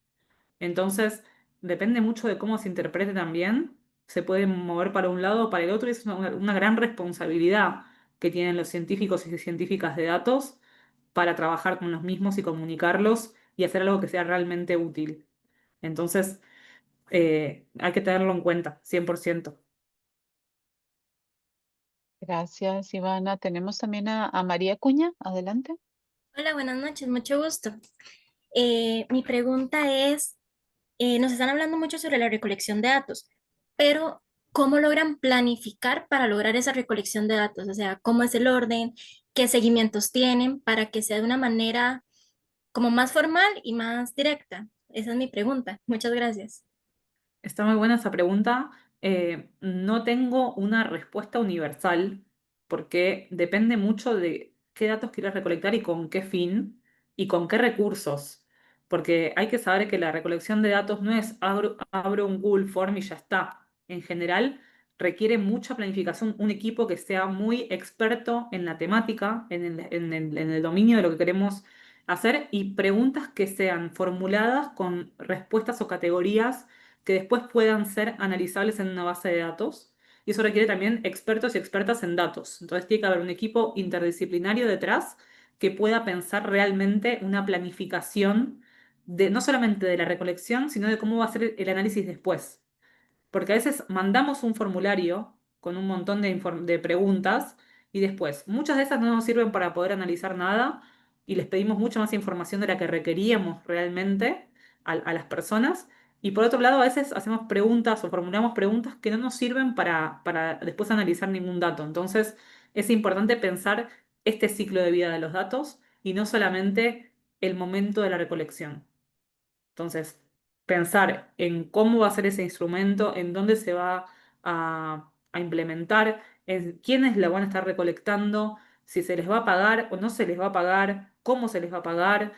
Entonces, depende mucho de cómo se interprete también, se puede mover para un lado o para el otro, y es una gran responsabilidad que tienen los científicos y científicas de datos para trabajar con los mismos y comunicarlos y hacer algo que sea realmente útil. Entonces, hay que tenerlo en cuenta, 100%. Gracias, Ivana. Tenemos también a María Cuña. Adelante. Hola, buenas noches, mucho gusto. Mi pregunta es, nos están hablando mucho sobre la recolección de datos, pero ¿cómo logran planificar para lograr esa recolección de datos? O sea, ¿cómo es el orden? ¿Qué seguimientos tienen para que sea de una manera como más formal y más directa? Esa es mi pregunta. Muchas gracias. Está muy buena esa pregunta. No tengo una respuesta universal porque depende mucho de qué datos quieres recolectar y con qué fin y con qué recursos. Porque hay que saber que la recolección de datos no es abro un Google Form y ya está. En general, requiere mucha planificación, un equipo que sea muy experto en la temática, en el dominio de lo que queremos hacer y preguntas que sean formuladas con respuestas o categorías que después puedan ser analizables en una base de datos. Y eso requiere también expertos y expertas en datos. Entonces tiene que haber un equipo interdisciplinario detrás que pueda pensar realmente una planificación de no solamente de la recolección, sino de cómo va a ser el análisis después. Porque a veces mandamos un formulario con un montón de preguntas y después muchas de esas no nos sirven para poder analizar nada y les pedimos mucha más información de la que requeríamos realmente a las personas. Y por otro lado, a veces hacemos preguntas o formulamos preguntas que no nos sirven para después analizar ningún dato. Entonces, es importante pensar este ciclo de vida de los datos y no solamente el momento de la recolección. Entonces, pensar en cómo va a ser ese instrumento, en dónde se va a implementar, en quiénes la van a estar recolectando, si se les va a pagar o no se les va a pagar, cómo se les va a pagar,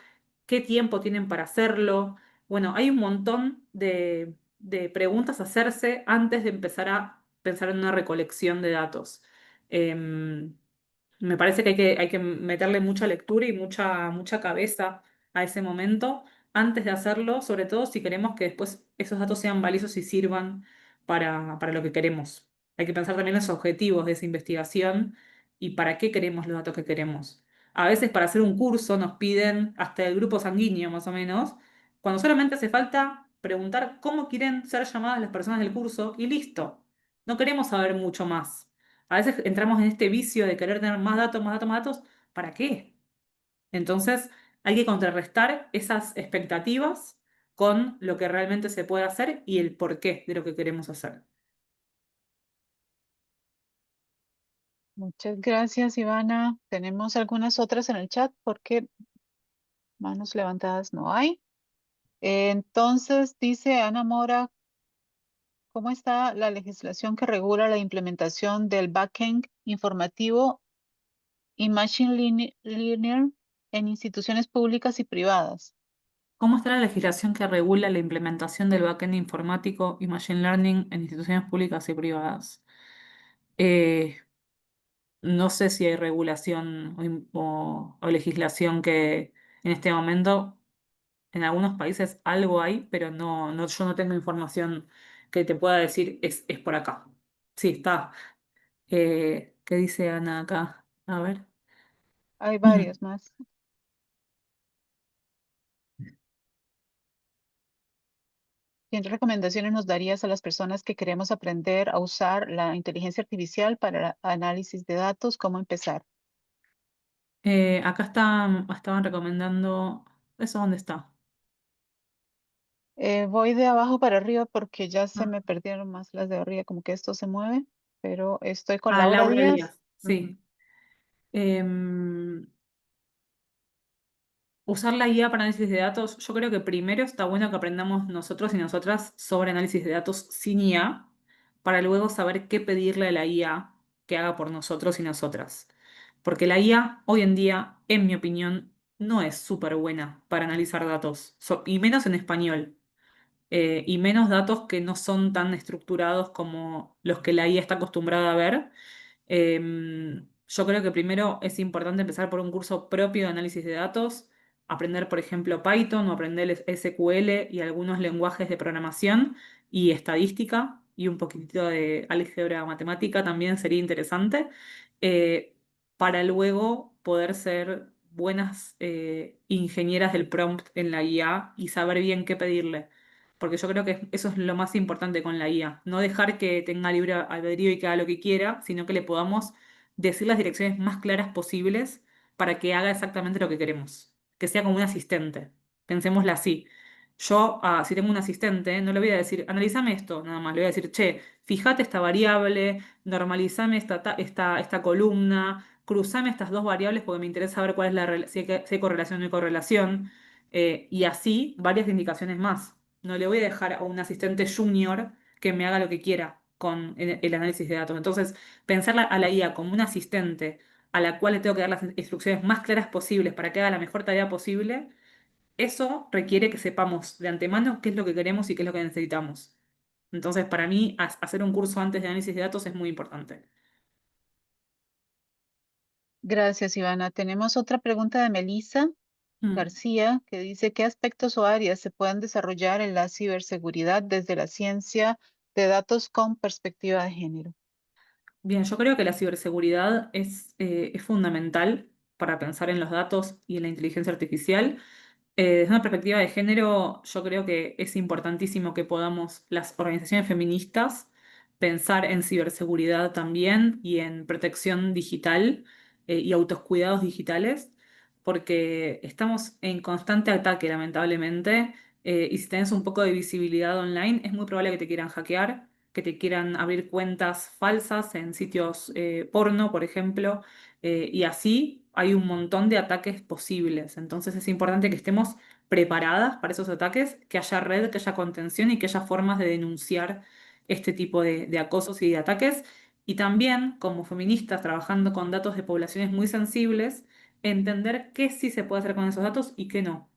qué tiempo tienen para hacerlo. Bueno, hay un montón de preguntas a hacerse antes de empezar a pensar en una recolección de datos. Em, Me parece que hay que meterle mucha lectura y mucha cabeza a ese momento antes de hacerlo, sobre todo si queremos que después esos datos sean valiosos y sirvan para lo que queremos. Hay que pensar también en los objetivos de esa investigación y para qué queremos los datos que queremos. A veces para hacer un curso nos piden hasta el grupo sanguíneo, más o menos, cuando solamente hace falta preguntar cómo quieren ser llamadas las personas del curso y listo. No queremos saber mucho más. A veces entramos en este vicio de querer tener más datos, más datos, más datos. ¿Para qué? Entonces hay que contrarrestar esas expectativas con lo que realmente se puede hacer y el porqué de lo que queremos hacer. Muchas gracias, Ivana. Tenemos algunas otras en el chat porque manos levantadas no hay. Entonces, dice Ana Mora, ¿cómo está la legislación que regula la implementación del backend informativo y learning en instituciones públicas y privadas? ¿Cómo está la legislación que regula la implementación del backend informático y machine learning en instituciones públicas y privadas? Eh, no sé si hay regulación o legislación que en este momento en algunos países algo hay, pero yo no tengo información que te pueda decir es por acá. Sí, está. ¿Qué dice Ana acá? A ver. Hay Mm. varios más. ¿Qué recomendaciones nos darías a las personas que queremos aprender a usar la inteligencia artificial para el análisis de datos? ¿Cómo empezar? Acá estaban recomendando. ¿Eso dónde está? Voy de abajo para arriba porque ya se Ah, me perdieron más las de arriba, como que esto se mueve, pero estoy con ah, Laura Laura Díaz. Díaz, Ujú. sí. Em, Usar la IA para análisis de datos, yo creo que primero está bueno que aprendamos nosotros y nosotras sobre análisis de datos sin IA, para luego saber qué pedirle a la IA que haga por nosotros y nosotras. Porque la IA hoy en día, en mi opinión, no es súper buena para analizar datos, y menos en español, y menos datos que no son tan estructurados como los que la IA está acostumbrada a ver. Yo creo que primero es importante empezar por un curso propio de análisis de datos, aprender, por ejemplo, Python o aprender SQL y algunos lenguajes de programación y estadística y un poquitito de álgebra matemática también sería interesante, eh, para luego poder ser buenas ingenieras del prompt en la IA y saber bien qué pedirle. Porque yo creo que eso es lo más importante con la IA. No dejar que tenga libre albedrío y que haga lo que quiera, sino que le podamos decir las direcciones más claras posibles para que haga exactamente lo que queremos. Que sea como un asistente. Pensémosla así. Yo, si tengo un asistente, no le voy a decir, analízame esto, nada más. Le voy a decir, che, fíjate esta variable, normalizame esta columna, cruzame estas dos variables porque me interesa saber cuál es si hay correlación o no hay correlación. Y así varias indicaciones más. No le voy a dejar a un asistente junior que me haga lo que quiera con el análisis de datos. Entonces, pensar a la IA como un asistente a la cual le tengo que dar las instrucciones más claras posibles para que haga la mejor tarea posible, eso requiere que sepamos de antemano qué es lo que queremos y qué es lo que necesitamos. Entonces, para mí, hacer un curso antes de análisis de datos es muy importante. Gracias, Ivana. Tenemos otra pregunta de Melissa Mm. García, que dice, ¿qué aspectos o áreas se pueden desarrollar en la ciberseguridad desde la ciencia de datos con perspectiva de género? Bien, yo creo que la ciberseguridad es fundamental para pensar en los datos y en la inteligencia artificial. Desde una perspectiva de género, yo creo que es importantísimo que podamos, las organizaciones feministas, pensar en ciberseguridad también y en protección digital y autocuidados digitales, porque estamos en constante ataque, lamentablemente, y si tenés un poco de visibilidad online, es muy probable que te quieran hackear, que te quieran abrir cuentas falsas en sitios porno, por ejemplo, y así hay un montón de ataques posibles. Entonces es importante que estemos preparadas para esos ataques, que haya red, que haya contención y que haya formas de denunciar este tipo de acosos y de ataques. Y también, como feministas, trabajando con datos de poblaciones muy sensibles, entender qué sí se puede hacer con esos datos y qué no.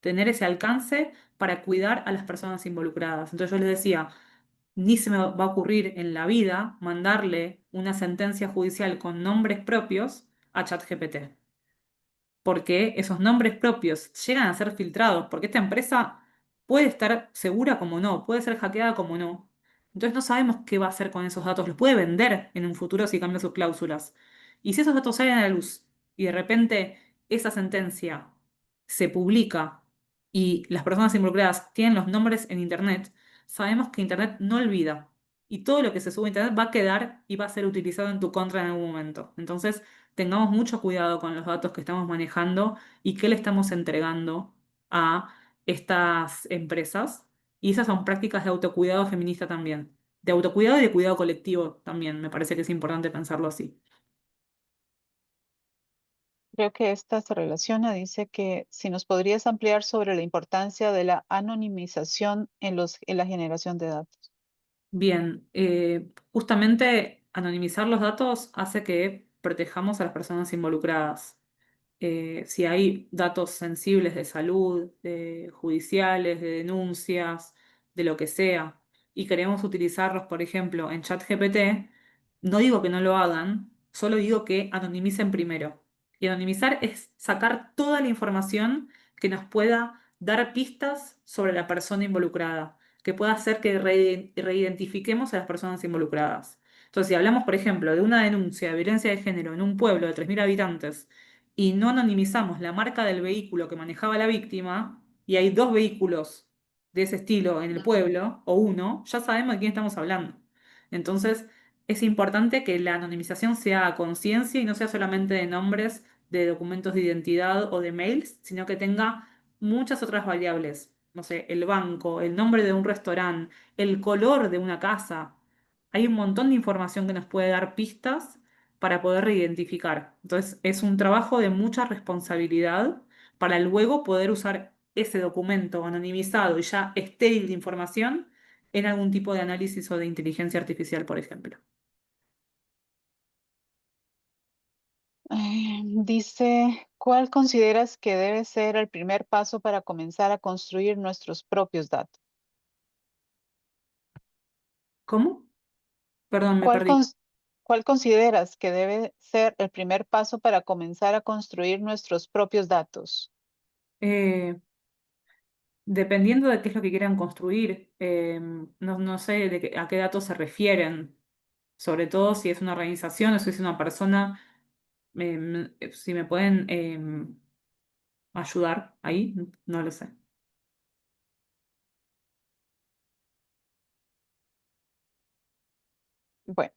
Tener ese alcance para cuidar a las personas involucradas. Entonces yo les decía, ni se me va a ocurrir en la vida mandarle una sentencia judicial con nombres propios a ChatGPT, porque esos nombres propios llegan a ser filtrados, porque esta empresa puede estar segura como no, puede ser hackeada como no. Entonces no sabemos qué va a hacer con esos datos, los puede vender en un futuro si cambia sus cláusulas. Y si esos datos salen a la luz y de repente esa sentencia se publica y las personas involucradas tienen los nombres en Internet, sabemos que Internet no olvida. Y todo lo que se sube a Internet va a quedar y va a ser utilizado en tu contra en algún momento. Entonces, tengamos mucho cuidado con los datos que estamos manejando y qué le estamos entregando a estas empresas. Y esas son prácticas de autocuidado feminista también. De autocuidado y de cuidado colectivo también. Me parece que es importante pensarlo así. Creo que esta se relaciona, dice que si nos podrías ampliar sobre la importancia de la anonimización en la generación de datos. Bien, justamente anonimizar los datos hace que protejamos a las personas involucradas. Si hay datos sensibles de salud, de judiciales, de denuncias, de lo que sea, y queremos utilizarlos, por ejemplo, en ChatGPT, no digo que no lo hagan, solo digo que anonimicen primero. Y anonimizar es sacar toda la información que nos pueda dar pistas sobre la persona involucrada, que pueda hacer que reidentifiquemos a las personas involucradas. Entonces, si hablamos, por ejemplo, de una denuncia de violencia de género en un pueblo de 3.000 habitantes, y no anonimizamos la marca del vehículo que manejaba la víctima, y hay dos vehículos de ese estilo en el pueblo, o uno, ya sabemos de quién estamos hablando. Entonces, es importante que la anonimización sea a conciencia y no sea solamente de nombres, de documentos de identidad o de mails, sino que tenga muchas otras variables. No sé, el banco, el nombre de un restaurante, el color de una casa. Hay un montón de información que nos puede dar pistas para poder reidentificar. Entonces, es un trabajo de mucha responsabilidad para luego poder usar ese documento anonimizado y ya estéril de información en algún tipo de análisis o de inteligencia artificial, por ejemplo. Dice, ¿cuál consideras que debe ser el primer paso para comenzar a construir nuestros propios datos? ¿Cómo? Perdón, me ¿Cuál, perdí. ¿Cuál consideras que debe ser el primer paso para comenzar a construir nuestros propios datos? Dependiendo de qué es lo que quieran construir, no sé a qué datos se refieren, sobre todo si es una organización o si es una persona, si me pueden ayudar ahí, no lo sé. Bueno,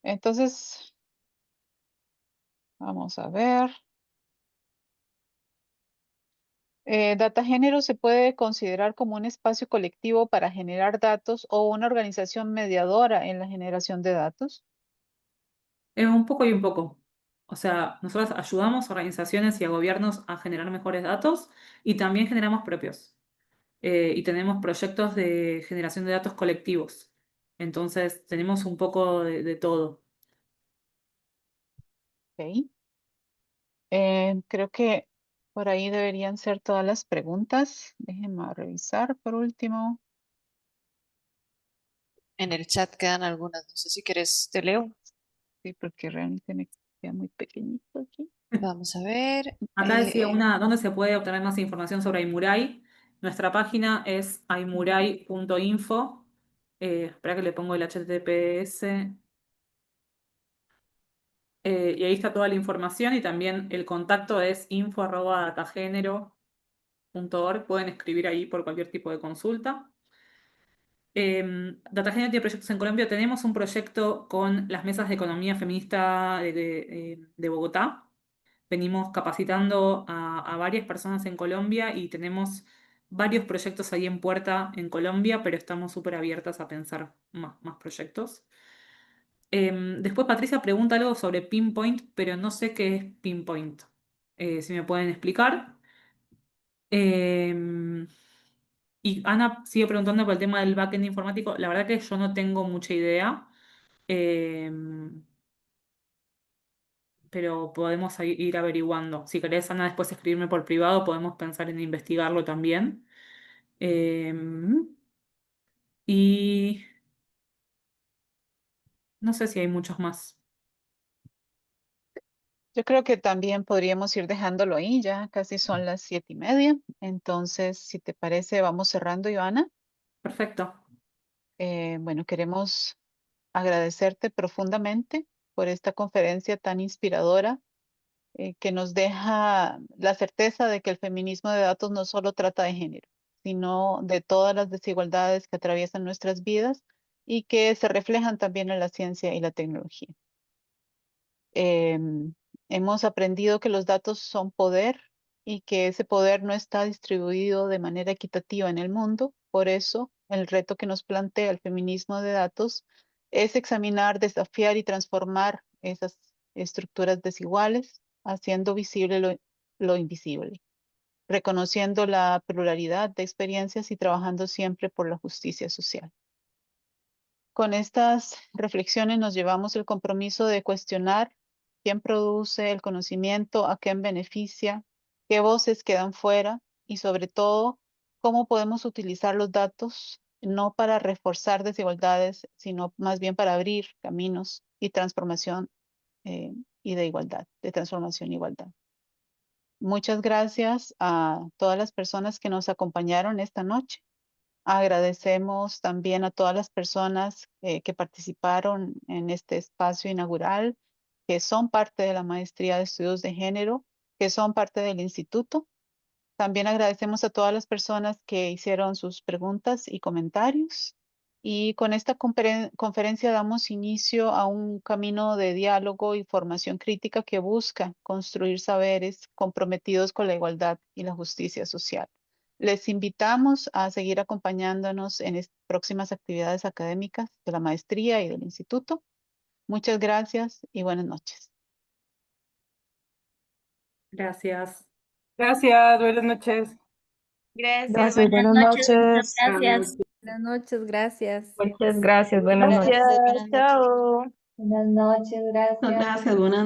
entonces vamos a ver. Datagénero se puede considerar como un espacio colectivo para generar datos o una organización mediadora en la generación de datos. Un poco y un poco. O sea, nosotros ayudamos a organizaciones y a gobiernos a generar mejores datos y también generamos propios. Y tenemos proyectos de generación de datos colectivos. Entonces, tenemos un poco de todo. Ok. Creo que por ahí deberían ser todas las preguntas. Déjenme revisar por último. En el chat quedan algunas, no sé si quieres, te leo. Sí, porque realmente me queda muy pequeñito aquí. Vamos a ver. Acá decía ¿dónde se puede obtener más información sobre Aimurai? Nuestra página es aimurai.info. Espera que le pongo el HTTPS. Y ahí está toda la información y también el contacto es info@datagénero.org. Pueden escribir ahí por cualquier tipo de consulta. Datagénero tiene proyectos en Colombia. Tenemos un proyecto con las mesas de economía feminista de Bogotá. Venimos capacitando a varias personas en Colombia y tenemos varios proyectos ahí en puerta en Colombia, pero estamos súper abiertas a pensar más proyectos. Después Patricia pregunta algo sobre Pinpoint, pero no sé qué es Pinpoint. Si me pueden explicar. Em, y Ana sigue preguntando por el tema del backend informático. La verdad que yo no tengo mucha idea. Em, pero podemos ir averiguando. Si querés, Ana, después escribirme por privado, podemos pensar en investigarlo también. Em, y no sé si hay muchos más. Yo creo que también podríamos ir dejándolo ahí, ya casi son las 7:30. Entonces, si te parece, vamos cerrando, Joana. Perfecto. Bueno, queremos agradecerte profundamente por esta conferencia tan inspiradora que nos deja la certeza de que el feminismo de datos no solo trata de género, sino de todas las desigualdades que atraviesan nuestras vidas y que se reflejan también en la ciencia y la tecnología. Em, Hemos aprendido que los datos son poder y que ese poder no está distribuido de manera equitativa en el mundo. Por eso, el reto que nos plantea el feminismo de datos es examinar, desafiar y transformar esas estructuras desiguales, haciendo visible lo invisible, reconociendo la pluralidad de experiencias y trabajando siempre por la justicia social. Con estas reflexiones nos llevamos el compromiso de cuestionar quién produce el conocimiento, a quién beneficia, qué voces quedan fuera y sobre todo cómo podemos utilizar los datos no para reforzar desigualdades, sino más bien para abrir caminos y transformación y de igualdad, de transformación e igualdad. Muchas gracias a todas las personas que nos acompañaron esta noche. Agradecemos también a todas las personas que participaron en este espacio inaugural, que son parte de la Maestría de Estudios de Género, que son parte del instituto. También agradecemos a todas las personas que hicieron sus preguntas y comentarios. Y con esta conferencia damos inicio a un camino de diálogo y formación crítica que busca construir saberes comprometidos con la igualdad y la justicia social. Les invitamos a seguir acompañándonos en próximas actividades académicas de la maestría y del instituto. Muchas gracias y buenas noches. Gracias. Gracias, buenas noches. Gracias, Buenas noches, muchas gracias. buenas noches, gracias. Muchas gracias, buenas noches. Gracias, Buenas noches. chao. Buenas noches, gracias. Gracias, buenas